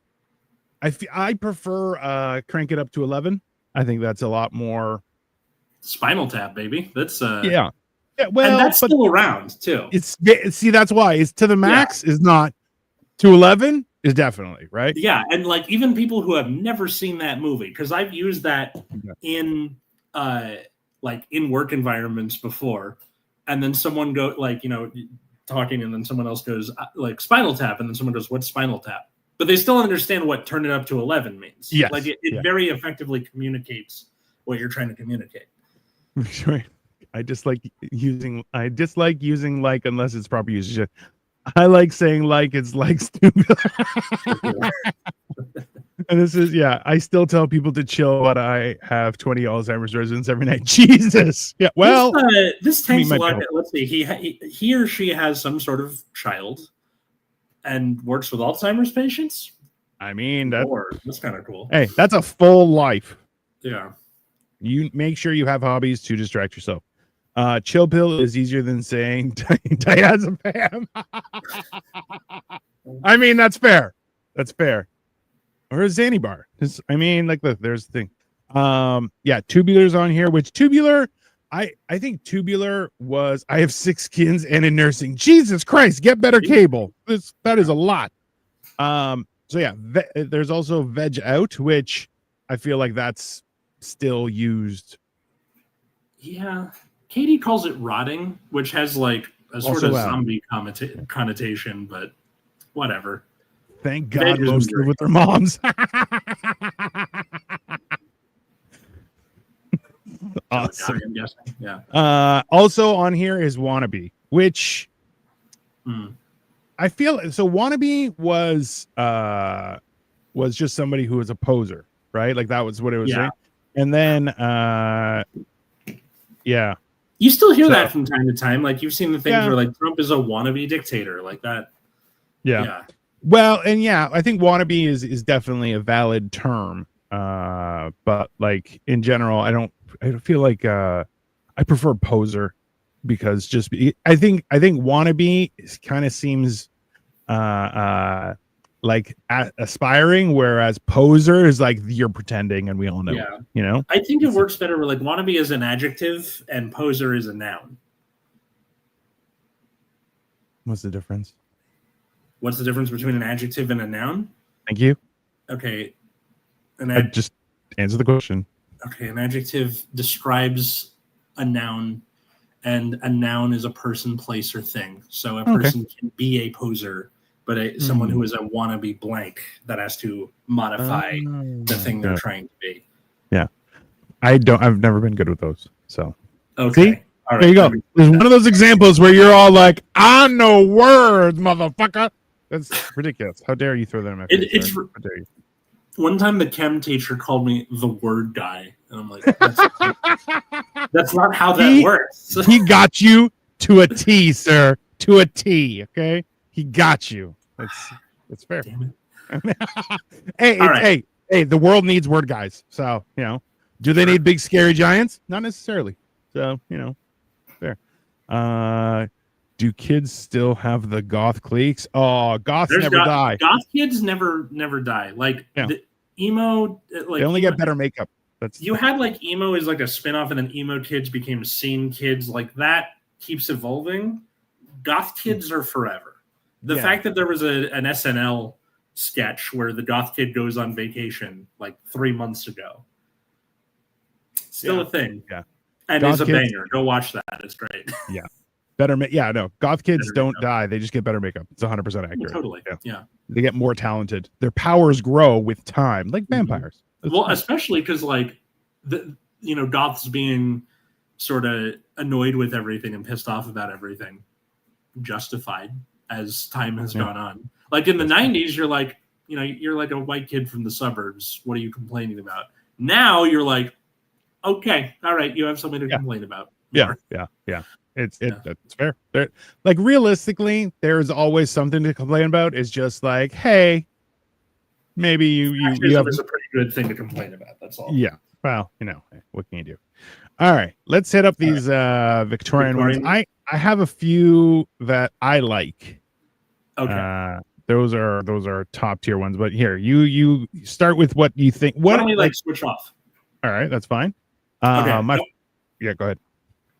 I prefer Crank It Up to 11. I think that's a lot more. Spinal Tap, baby. That's yeah. Well, and that's still around too. That's why it's to the max is not to 11 is definitely right. Yeah, and like even people who have never seen that movie, because I've used that in like in work environments before, and then someone go like talking, and then someone else goes like Spinal Tap, and then someone goes, "What's Spinal Tap?" But they still understand what turn it up to 11 means. Yes. Like it very effectively communicates what you're trying to communicate. Sure. I dislike using like unless it's proper usage. I like saying like it's like stupid. And this is I still tell people to chill, but I have 20 Alzheimer's residents every night. Jesus. Yeah. Well, this takes a lot. Let's see. He or she has some sort of child and works with Alzheimer's patients. I mean, that's kind of cool. Hey, that's a full life. Yeah. You make sure you have hobbies to distract yourself. Chill pill is easier than saying diazepam. I mean, that's fair. That's fair. Or a Xanibar. I mean, like, look, there's the thing. Tubular's on here, which tubular, I think tubular was, I have 6 kids and in nursing. Jesus Christ, get better cable. That is a lot. There's also veg out, which I feel like that's still used. Yeah. Katie calls it rotting, which has like a sort of zombie connotation, but whatever. Thank God most live with their moms. Awesome. I'm guessing. Yeah. Also on here is wannabe, which I feel so. Wannabe was just somebody who was a poser, right? Like that was what it was saying. And then you still hear that from time to time. Like you've seen the things where like Trump is a wannabe dictator, like that. Yeah. Well, and I think wannabe is definitely a valid term. But like in general, I feel like I prefer poser because I think wannabe kind of seems like aspiring, whereas poser is like you're pretending, and we all know. Yeah. You know, I think it works better where like wannabe is an adjective and poser is a noun. What's the difference? What's the difference between an adjective and a noun? Thank you. Okay. Just answer the question. Okay, an adjective describes a noun, and a noun is a person, place, or thing. So a person can be a poser, but someone who is a wannabe blank that has to modify the thing they're trying to be. Yeah. I've never been good with those. So okay. See? All right, there you go. There's one of those examples where you're all like, I know words, motherfucker. That's ridiculous. How dare you throw that in my face? How dare you? One time the chem teacher called me the word guy. And I'm like, that's not how that works. He got you to a T, sir. To a T, okay? He got you. That's fair. Damn it. Hey, the world needs word guys. So, do they need big scary giants? Not necessarily. So, fair. Do kids still have the goth cliques? Oh, goths never die. Goth kids never die. Like the emo, like they only get better makeup. You had like emo is like a spinoff, and then emo kids became scene kids. Like that keeps evolving. Goth kids are forever. The fact that there was an SNL sketch where the goth kid goes on vacation like 3 months ago, still a thing. Yeah, and it's a banger. Go watch that. It's great. Yeah. Goth kids don't die. They just get better makeup. It's 100% accurate. Totally. Yeah. They get more talented. Their powers grow with time, like vampires. Well, especially because like goths being sort of annoyed with everything and pissed off about everything, justified as time has gone on. Like in the 90s, you're like a white kid from the suburbs. What are you complaining about? Now you're like, okay, all right, you have something to complain about. Yeah. It's fair. Like realistically, there's always something to complain about. It's just like, hey, maybe you have a pretty good thing to complain about. That's all. Yeah. Well, what can you do? All right, let's hit up these Victorian ones. I have a few that I like. Okay. Those are top tier ones. But here, you start with what you think. Why don't we switch off? All right, that's fine. Yeah, go ahead.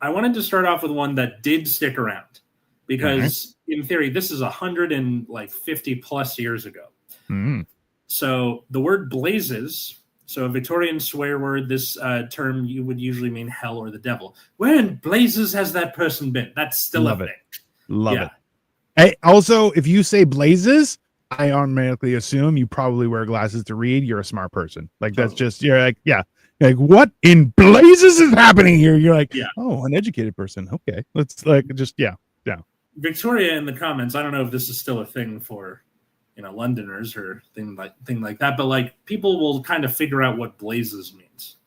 I wanted to start off with one that did stick around because, in theory, this is 150 plus years ago. Mm. So the word blazes, so a Victorian swear word, this term you would usually mean hell or the devil. Where in blazes has that person been? That's still a thing. Love it. Hey, also, if you say blazes, I automatically assume you probably wear glasses to read. You're a smart person. Like that's just, you're like, yeah. Like, what in blazes is happening here? You're like, Yeah. oh, an educated person. Okay, let's like just yeah. Victoria in the comments. I don't know if this is still a thing for Londoners or thing like that, but like people will kind of figure out what blazes means.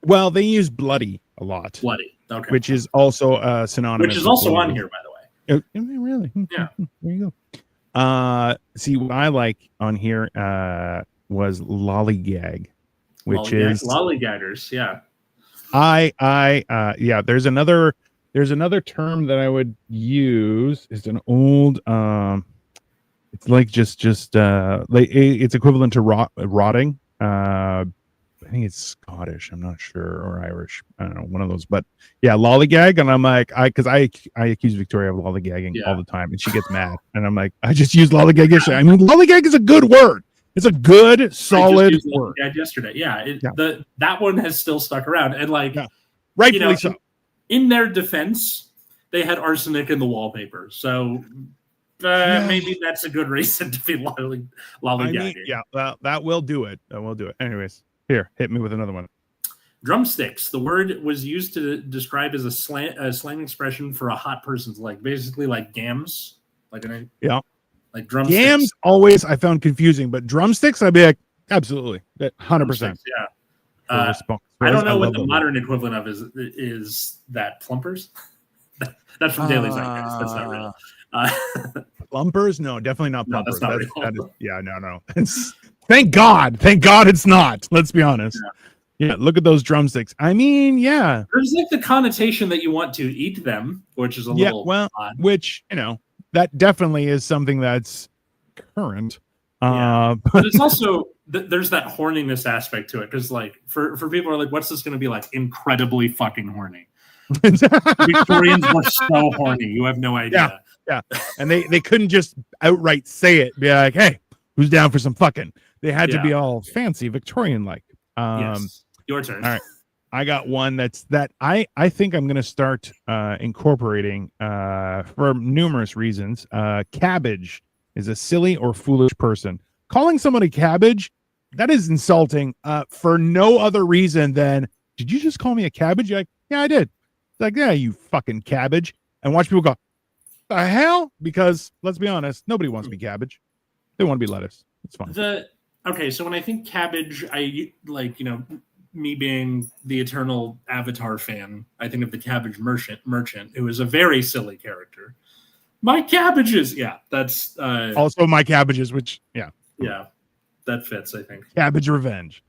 Well, they use bloody a lot. Bloody, okay, which is also synonymous. Which is also on here, by the way. Oh, really? Yeah. There you go. See, what I like on here was lollygag, which is lollygaggers. Yeah. Yeah. There's another term that I would use. It's an old. It's like just like it's equivalent to rotting. I think it's Scottish. I'm not sure, or Irish. I don't know, one of those. But yeah, lollygag, and I'm like, because I accuse Victoria of lollygagging all the time, and she gets mad, and I'm like, I just used lollygag yesterday. I mean, lollygag is a good word. It's a good, solid word. Yesterday, that one has still stuck around, and like, rightfully so. In their defense, they had arsenic in the wallpaper, so maybe that's a good reason to be lollygagging. I mean, well, that will do it. That will do it. Anyways. Here, hit me with another one. Drumsticks. The word was used to describe as a slang expression for a hot person's leg, basically like gams, like drumsticks. Gams always I found confusing, but drumsticks I'd be like absolutely 100%. Yeah. I don't know what the modern equivalent of is that plumpers. That's from Daily Zeitgeist. That's not real. Plumpers? No, definitely not plumpers. No, that's not real. No. Thank God it's not. Let's be honest. Yeah, look at those drumsticks. I mean, yeah. There's like the connotation that you want to eat them, which is a little odd. Which, that definitely is something that's current. But it's also there's that horniness aspect to it, because like for people who are like, what's this going to be like? Incredibly fucking horny. Victorians were so horny. You have no idea. Yeah. And they couldn't just outright say it. Be like, hey, who's down for some fucking? They had to be all fancy Victorian like. Yes. Your turn. All right. I got one that I think I'm going to start incorporating for numerous reasons. Cabbage is a silly or foolish person. Calling somebody cabbage, that is insulting for no other reason than, did you just call me a cabbage? You're like, yeah, I did. It's like, yeah, you fucking cabbage. And watch people go, the hell? Because let's be honest, nobody wants to be cabbage. They want to be lettuce. It's fine. Okay, so when I think cabbage, I like, me being the eternal Avatar fan, I think of the cabbage merchant, who is a very silly character. My cabbages, that's also my cabbages, which that fits, I think. Cabbage revenge.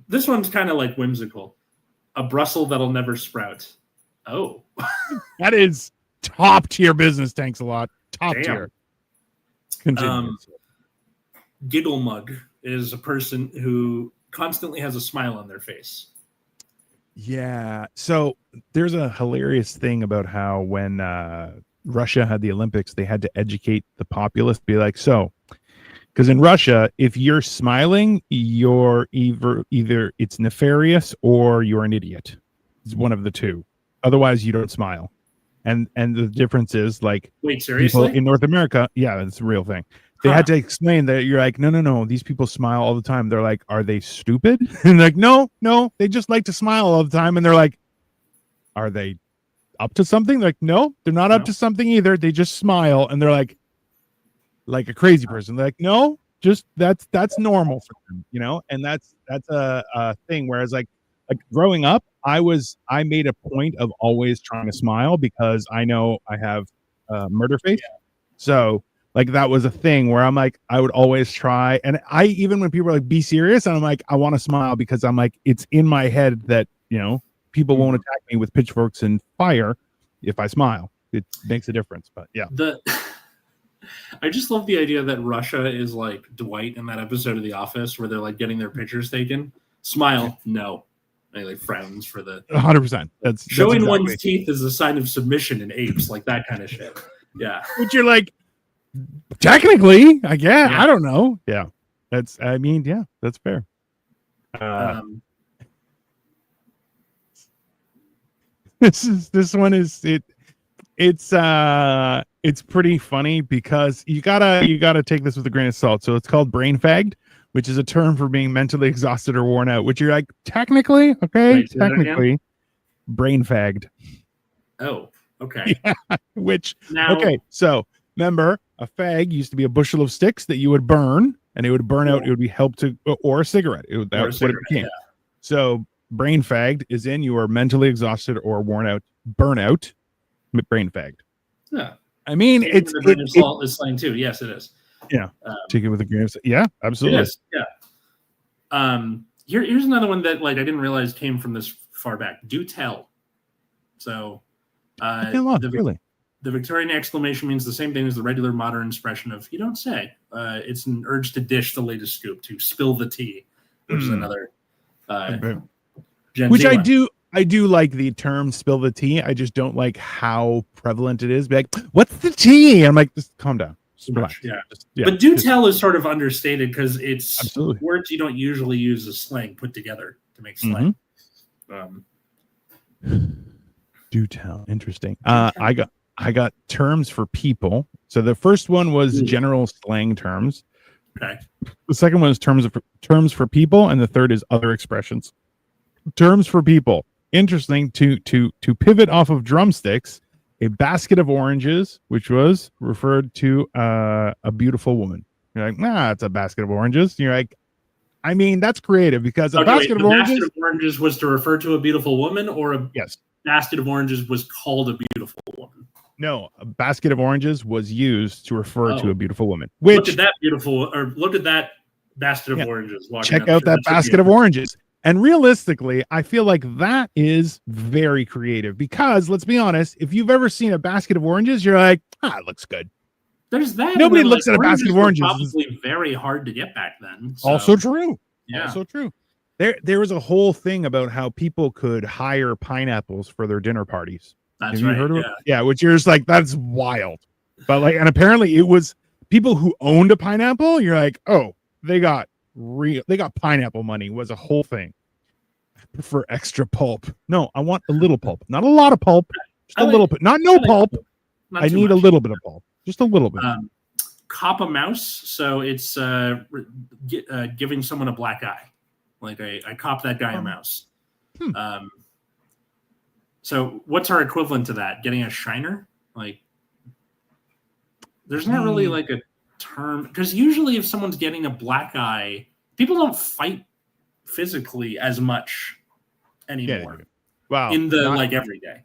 This one's kind of like whimsical. A Brussels that'll never sprout. Oh, that is top tier business. Thanks a lot. Top tier. Continue. Giggle mug is a person who constantly has a smile on their face. Yeah. So there's a hilarious thing about how when Russia had the Olympics, they had to educate the populace, be like, so, because in Russia, if you're smiling, you're either it's nefarious or you're an idiot. It's one of the two. Otherwise, you don't smile. And the difference is like, wait, seriously? People in North America, yeah, it's a real thing. They had to explain that. You're like, no. These people smile all the time. They're like, are they stupid? And they're like, no. They just like to smile all the time. And they're like, are they up to something? They're like, no, they're not up to something either. They just smile. And they're like a crazy person. They're like, no, just that's normal for them, And that's a thing. Whereas like growing up, I made a point of always trying to smile because I know I have murder face. Yeah. So like that was a thing where I'm like, I would always try. And even when people are like, be serious, and I'm like, I want to smile because I'm like, it's in my head that, people won't attack me with pitchforks and fire if I smile. It makes a difference. But yeah. I just love the idea that Russia is like Dwight in that episode of The Office where they're like getting their pictures taken. Smile, no. And he like frowns for the 100%. That's showing exactly. One's teeth is a sign of submission in apes, like that kind of shit. Yeah. But you're like, technically, I guess. Yeah. I don't know. Yeah. That's fair. This one is it's pretty funny because you gotta take this with a grain of salt. So it's called brain fagged, which is a term for being mentally exhausted or worn out, which you're like, technically, okay, Wait, say that again? technically, brain fagged. Oh, okay. Yeah, which, Now, okay, so remember, a fag used to be a bushel of sticks that you would burn, and it would burn out. It would be helped to, or a cigarette. That's what it became. yeah. So brain fagged is in you are mentally exhausted or worn out, burnout, brain fagged. Yeah. I mean, it's the grain of salt is slang too. Yes, it is. Yeah. Take it with a grain of salt. Yeah, absolutely. It is. Yeah. Here's another one that like I didn't realize came from this far back. Do tell. So really. The Victorian exclamation means the same thing as the regular modern expression of "you don't say." It's an urge to dish the latest scoop, to spill the tea, which is another. Which I do like the term "spill the tea." I just don't like how prevalent it is. Be like, what's the tea? I'm like, just calm down. Yeah. But do tell is sort of understated because it's absolutely words you don't usually use as slang put together to make slang. Do tell, interesting. I got terms for people. So the first one was general slang terms. Okay. The second one is terms for people, and the third is other expressions. Terms for people. Interesting to pivot off of drumsticks. A basket of oranges, which was referred to a beautiful woman. You're like, nah, it's a basket of oranges. You're like, I mean, that's creative because a basket of oranges was to refer to a beautiful woman, or a yes, basket of oranges was called a beautiful woman. No, a basket of oranges was used to refer to a beautiful woman. Which look at that basket of oranges. Check out that basket of oranges. And realistically, I feel like that is very creative because let's be honest, if you've ever seen a basket of oranges, you're like, it looks good. There's that. Nobody looks at a basket of oranges. Probably very hard to get back then. So. Also true. Yeah. Also true. There was a whole thing about how people could hire pineapples for their dinner parties. That's Have right. You heard of it? Yeah, which you're just like, that's wild. But like, and apparently it was people who owned a pineapple. You're like, oh, they got pineapple money. Was a whole thing. I prefer extra pulp. No, I want a little pulp, not a lot of pulp. Just a little bit, not pulp. I need a little bit of pulp, just a little bit. Cop a mouse. So it's giving someone a black eye. Like I cop that guy a mouse. So what's our equivalent to that? Getting a shiner? Like there's not really like a term because usually if someone's getting a black eye, people don't fight physically as much anymore. Wow. In the every day.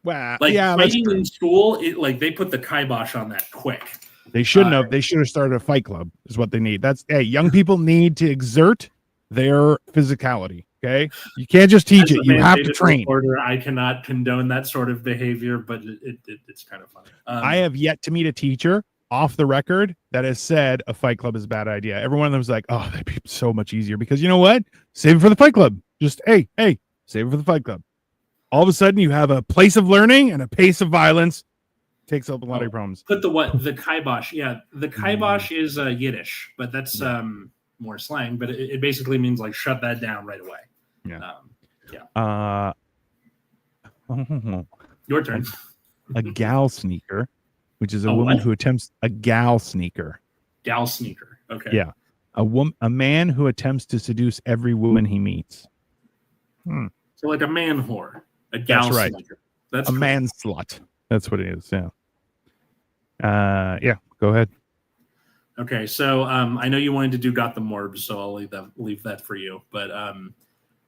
Wow. Like fighting in school, they put the kibosh on that quick. They shouldn't have. They should have started a fight club is what they need. Young people need to exert their physicality. Okay. You can't just teach it. You have to train. I cannot condone that sort of behavior, but it's kind of funny. I have yet to meet a teacher off the record that has said a fight club is a bad idea. Every one of them is like, oh, that'd be so much easier because you know what? Save it for the fight club. Just, hey, save it for the fight club. All of a sudden you have a place of learning and a pace of violence. Takes up a lot of your problems. Put the kibosh. Yeah. The kibosh is Yiddish, but that's more slang, but it basically means like shut that down right away. Yeah. Your turn. A gal sneaker, which is a woman who attempts a gal sneaker. Gal sneaker. Okay. Yeah. A man who attempts to seduce every woman he meets. So like a man whore. A gal sneaker. That's a man slut. That's what it is. Yeah. Go ahead. Okay, so I know you wanted to do got the morbs, so I'll leave that for you. But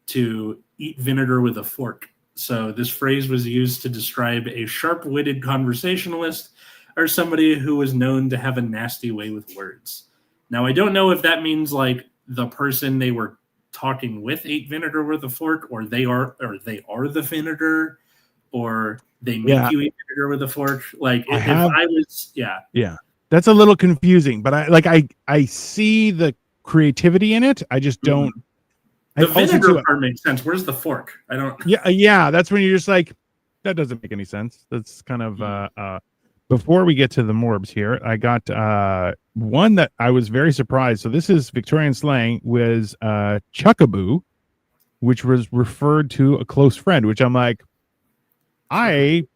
to eat vinegar with a fork. So this phrase was used to describe a sharp-witted conversationalist or somebody who was known to have a nasty way with words. Now, I don't know if that means like the person they were talking with ate vinegar with a fork, or they are the vinegar, or they make you eat vinegar with a fork. Like if I was, yeah. That's a little confusing, but I see the creativity in it. I just don't. The vinegar part makes sense. Where's the fork? I don't. Yeah. That's when you're just like, that doesn't make any sense. That's kind of. Before we get to the morbs here, I got one that I was very surprised. So this is Victorian slang, was chuckaboo, which was referred to a close friend. Which I'm like, it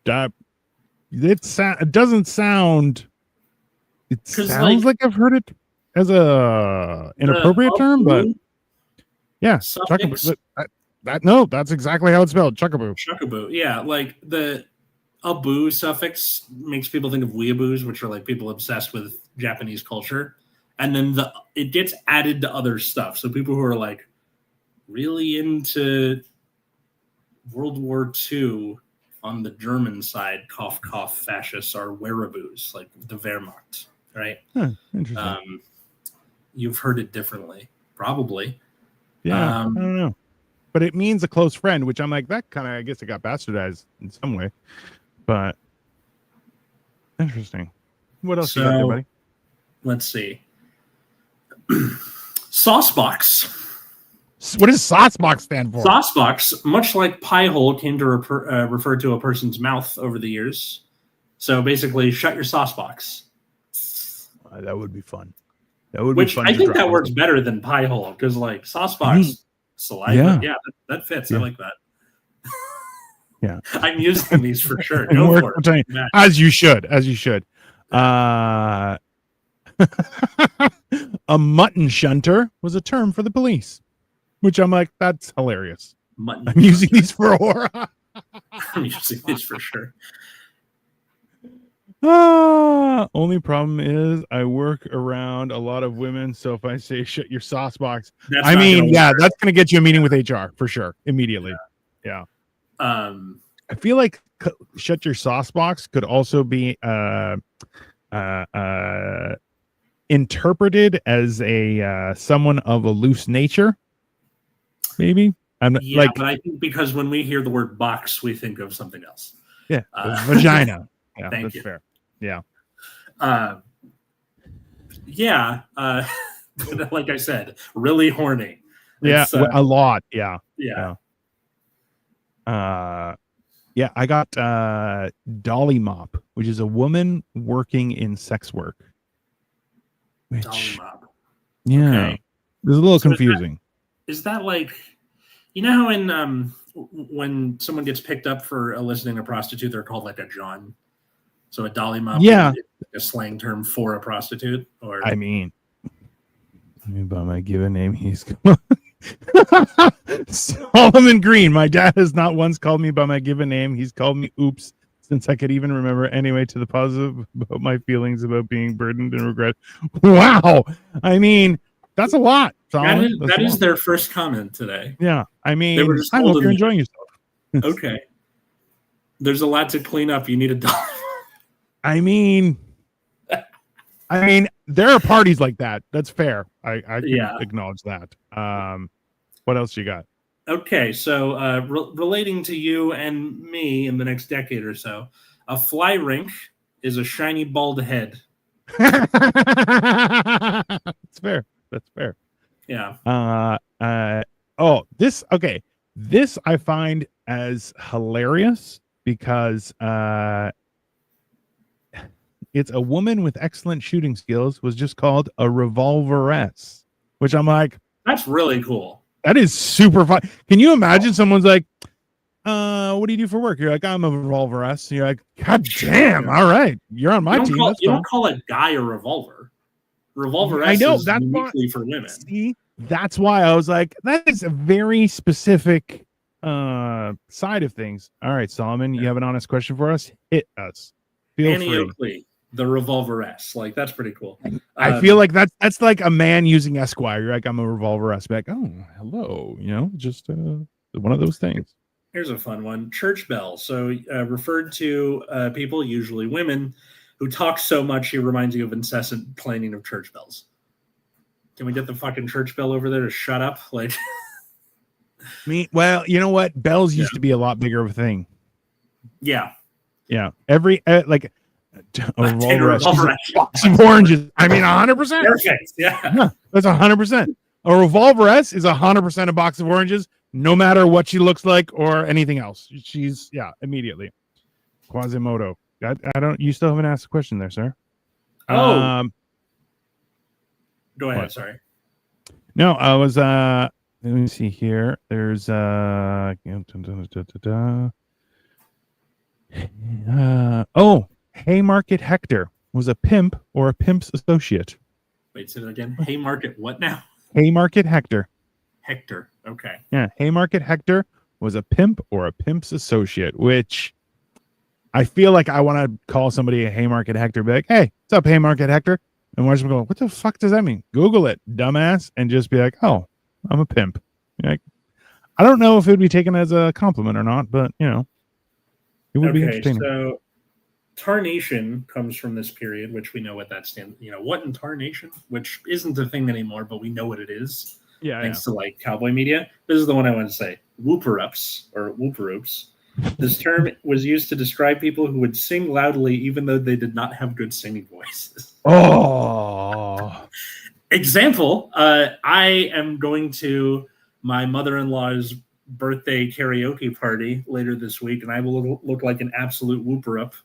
doesn't sound. It sounds like I've heard it as a The inappropriate term, but aboo yeah, suffix, chuckaboo. No, that's exactly how it's spelled. Chuckaboo. chuckaboo. Yeah, like the aboo suffix makes people think of weeaboos, which are like people obsessed with Japanese culture, and then it gets added to other stuff. So people who are like really into World War II on the German side, cough cough, fascists are wereaboos, like the Wehrmacht, right? Huh, interesting. You've heard it differently, probably. Yeah, I don't know, but it means a close friend, which I'm like that kind of. I guess it got bastardized in some way, but interesting. What else you got there, buddy? Let's see. Saucebox. What does saucebox stand for? Saucebox, much like pie hole, came to refer to a person's mouth over the years. So basically, shut your saucebox. That would be fun. That would Which be fun. I think that works better than pie hole because, like, saucebox, saliva. Yeah, that fits. Yeah. I like that. Yeah, I'm using these for sure. Go for it. As you should. As you should. A mutton shunter was a term for the police, which I'm like, that's hilarious. Mutton I'm using these for horror. I'm using these for sure. Only problem is I work around a lot of women, so if I say shut your sauce box, that's going to get you a meeting with HR for sure immediately. Yeah. I feel like shut your sauce box could also be interpreted as a someone of a loose nature. Maybe but I think because when we hear the word box, we think of something else. Yeah, vagina. Yeah, that's fair. Yeah. Like I said, really horny. Yeah, a lot. Yeah. Yeah. Yeah, I got dolly mop, which is a woman working in sex work. Dolly mop. Yeah. Okay. It was a little confusing. Is that like, you know how in when someone gets picked up for eliciting a prostitute, they're called like a John? So a dolly mop is a slang term for a prostitute? Or I mean, by my given name, he's Solomon Green. My dad has not once called me by my given name. He's called me oops since I could even remember. Anyway, to the positive about my feelings about being burdened and regret. Wow. I mean, that's a lot. Solomon. That is their first comment today. Yeah. I mean, I hope you're enjoying yourself. Okay. There's a lot to clean up. You need a dolly. I mean, there are parties like that. That's fair. I can acknowledge that. What else you got? Okay, so relating to you and me in the next decade or so, a fly rink is a shiny bald head. That's fair. That's fair. Yeah. This I find as hilarious because it's a woman with excellent shooting skills was just called a revolveress, which I'm like, that's really cool. That is super fun. Can you imagine someone's like, what do you do for work? You're like, I'm a revolveress. You're like, God damn, all right. You're on my team. You don't call a guy a revolver. Revolveress I know, is that's uniquely for women. See, that's why I was like, that is a very specific side of things. All right, Solomon, you have an honest question for us? Hit us. Feel free. Oakley, the revolveress. Like, that's pretty cool. I feel like that's like a man using Esquire. You're like, I'm a revolveress. Like, oh, hello. You know, just one of those things. Here's a fun one. Church bell. So referred to people, usually women, who talk so much he reminds you of incessant clanging of church bells. Can we get the fucking church bell over there to shut up? Like, well, you know what? Bells used to be a lot bigger of a thing. Yeah. Yeah. Every like a revolver box of oranges. I mean, 100%. Perfect. Yeah. That's 100%. A revolveress is 100% a box of oranges, no matter what she looks like or anything else. She's immediately. Quasimodo. I don't. You still haven't asked a question there, sir. Oh. Go ahead. What? Sorry. No, I was. Let me see here. There's Haymarket Hector was a pimp or a pimp's associate. Wait, say that again. Haymarket what now? Haymarket Hector. Hector. Okay. Yeah, Haymarket Hector was a pimp or a pimp's associate, which I feel like I want to call somebody a Haymarket Hector, be like, hey, what's up, Haymarket Hector? And watch them go, what the fuck does that mean? Google it, dumbass, and just be like, oh, I'm a pimp. Like, I don't know if it would be taken as a compliment or not, but, it would be entertaining. So tarnation comes from this period, which we know what that stands. What in tarnation, which isn't a thing anymore, but we know what it is. Yeah, thanks to like cowboy media. This is the one I want to say. Whooper-ups or whooper-oops. This term was used to describe people who would sing loudly even though they did not have good singing voices. Oh. Example, I am going to my mother-in-law's birthday karaoke party later this week, and I will look like an absolute whooper-up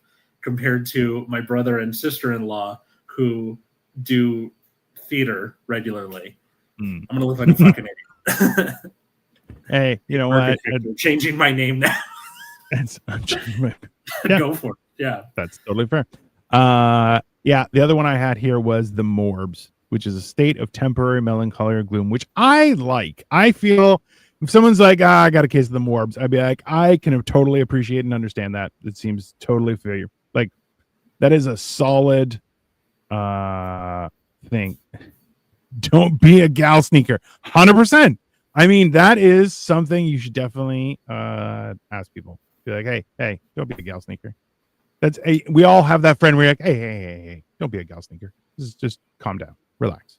compared to my brother and sister-in-law who do theater regularly. I'm going to look like a fucking idiot. Hey, you know what? I'm changing my name now. Go for it. Yeah. That's totally fair. The other one I had here was the morbs, which is a state of temporary melancholy or gloom, which I like. I feel if someone's like, I got a case of the morbs, I'd be like, I can totally appreciate and understand that. It seems totally fair. Like, that is a solid thing. Don't be a gal sneaker. 100%. I mean, that is something you should definitely ask people. Be like, hey, don't be a gal sneaker. We all have that friend where you're like, hey, don't be a gal sneaker. Just calm down, relax.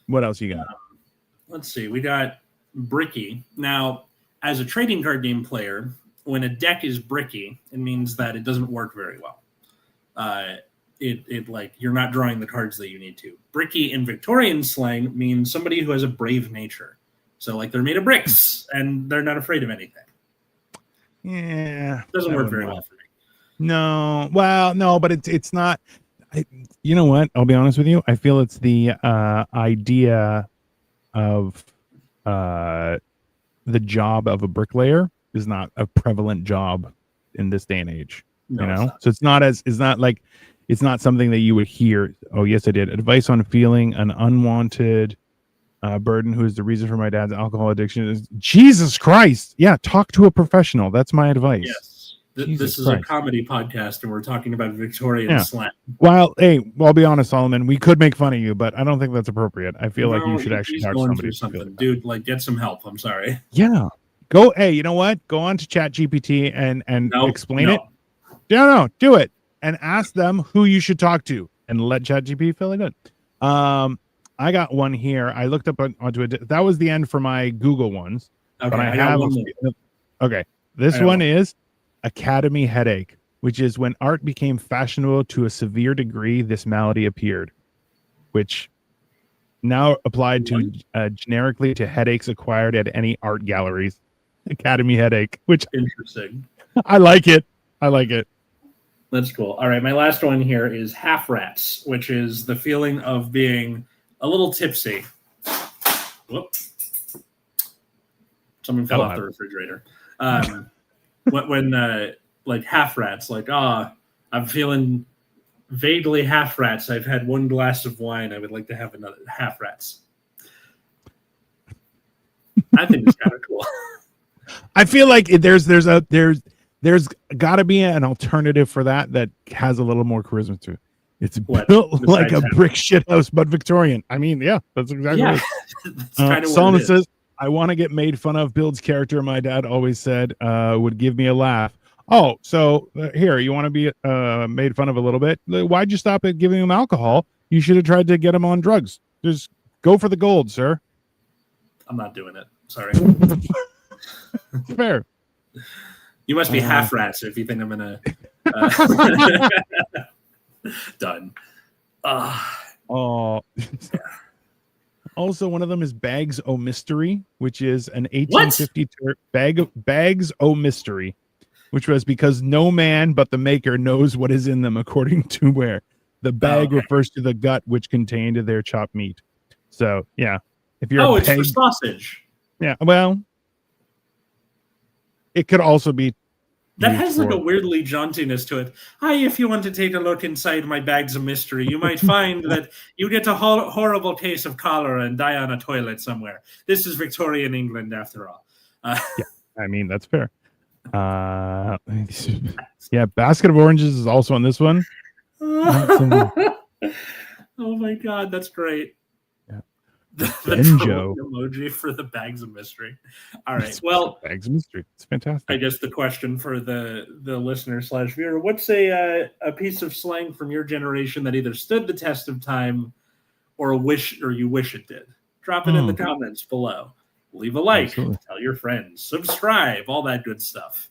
What else you got? Let's see. We got bricky. Now, as a trading card game player, when a deck is bricky, it means that it doesn't work very well. It like you're not drawing the cards that you need to. Bricky in Victorian slang means somebody who has a brave nature. So like they're made of bricks and they're not afraid of anything. Yeah, it doesn't work very well for me. No, well, no, but it's not. You know what? I'll be honest with you. I feel it's the idea of the job of a bricklayer is not a prevalent job in this day and age. No, so it's not something that you would hear. Oh, yes, I did. Advice on feeling an unwanted burden who is the reason for my dad's alcohol addiction is Jesus Christ. Yeah, talk to a professional. That's my advice. Yes. This is a comedy podcast and we're talking about Victorian slang. Well, hey, I'll be honest, Solomon, we could make fun of you, but I don't think that's appropriate. I feel like you should actually talk to somebody. Something. Dude, like get some help. I'm sorry. Yeah. Hey, you know what? Go on to ChatGPT and explain it. No, do it. And ask them who you should talk to and let ChatGPT fill it in. I got one here. I looked up onto it. That was the end for my Google ones. Okay, but I have one. Okay. This one is Academy headache, which is when art became fashionable to a severe degree, this malady appeared, which now applied to generically to headaches acquired at any art galleries. Academy headache, which interesting. I like it. That's cool. All right, my last one here is half rats, which is the feeling of being a little tipsy. Whoop. Someone fell off the refrigerator. When like half rats, like, I'm feeling vaguely half rats. I've had one glass of wine. I would like to have another half rats. I think it's kind of cool. I feel like there's got to be an alternative for that has a little more charisma to it. It's built like a brick shit house, but Victorian. I mean, yeah, that's exactly right. That's kind of Solomon says, I want to get made fun of. Bill's character, my dad always said, would give me a laugh. Oh, so here, you want to be made fun of a little bit? Why'd you stop at giving him alcohol? You should have tried to get him on drugs. Just go for the gold, sir. I'm not doing it. Sorry. Fair. You must be half rats if you think I'm gonna. Done. Oh. Also, one of them is Bags O Mystery, which is an 1850 Bags O Mystery, which was because no man but the maker knows what is in them, according to where the bag refers to the gut which contained their chopped meat. So, yeah, if you're it's for sausage. Yeah, well, it could also be That has like a weirdly jauntiness to it. Hi, if you want to take a look inside my bags of mystery, you might find that you get a horrible case of cholera and die on a toilet somewhere. This is Victorian England, after all. Yeah, I mean, that's fair. Yeah, basket of oranges is also on this one. Oh my god, that's great. Yeah. The emoji for the bags of mystery. All right. Well, bags of mystery. It's fantastic. I guess the question for the listener/viewer: what's a piece of slang from your generation that either stood the test of time, or you wish it did? Drop it in the comments below. Leave a like. Absolutely. Tell your friends. Subscribe. All that good stuff.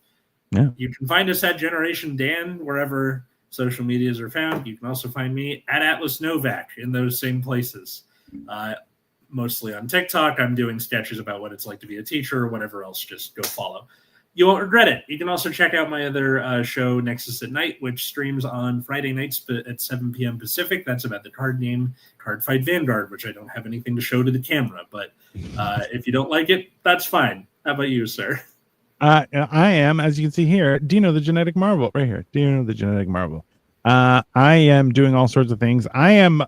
Yeah. You can find us at Generation Dan wherever social medias are found. You can also find me at Atlas Novak in those same places. Mostly on TikTok. I'm doing sketches about what it's like to be a teacher or whatever else. Just go follow. You won't regret it. You can also check out my other show, Nexus at Night, which streams on Friday nights at 7 p.m. Pacific. That's about the card game Card Fight Vanguard, which I don't have anything to show to the camera. But if you don't like it, that's fine. How about you, sir? I am, as you can see here, Dino the Genetic Marvel, right here. Dino the Genetic Marvel. I am doing all sorts of things. I am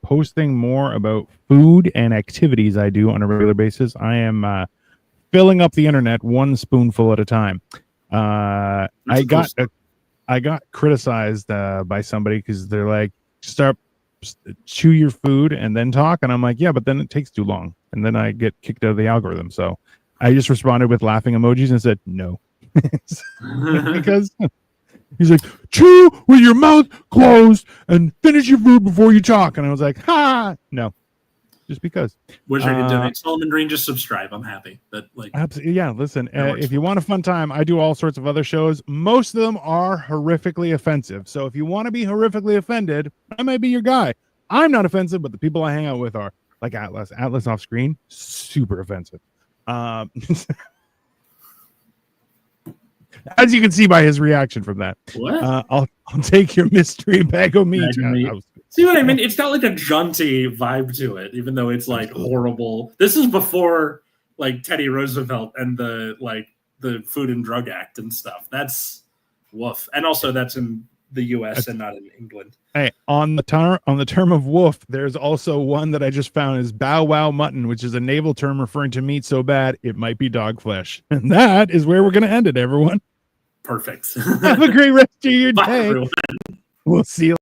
posting more about food and activities I do on a regular basis. I am filling up the internet one spoonful at a time. I got criticized by somebody because they're like, start chew your food and then talk, and I'm like, yeah, but then it takes too long, and then I get kicked out of the algorithm. So I just responded with laughing emojis and said no, because he's like, chew with your mouth closed and finish your food before you talk, and I was like, ha, no. Just because. Wish I could donate. Solomon Green, just subscribe. I'm happy. Absolutely, yeah. Listen, if you want a fun time, I do all sorts of other shows. Most of them are horrifically offensive. So if you want to be horrifically offended, I might be your guy. I'm not offensive, but the people I hang out with are like Atlas. Atlas off screen, super offensive. As you can see by his reaction from that. What? I'll take your mystery bag of meat. See what I mean? It's got like a jaunty vibe to it, even though it's like horrible. This is before like Teddy Roosevelt and the Food and Drug Act and stuff. That's woof. And also that's in the US and not in England. Hey, on the term of woof, there's also one that I just found is bow wow mutton, which is a naval term referring to meat so bad it might be dog flesh. And that is where we're going to end it, everyone. Perfect. Have a great rest of your day. Bye, everyone. We'll see you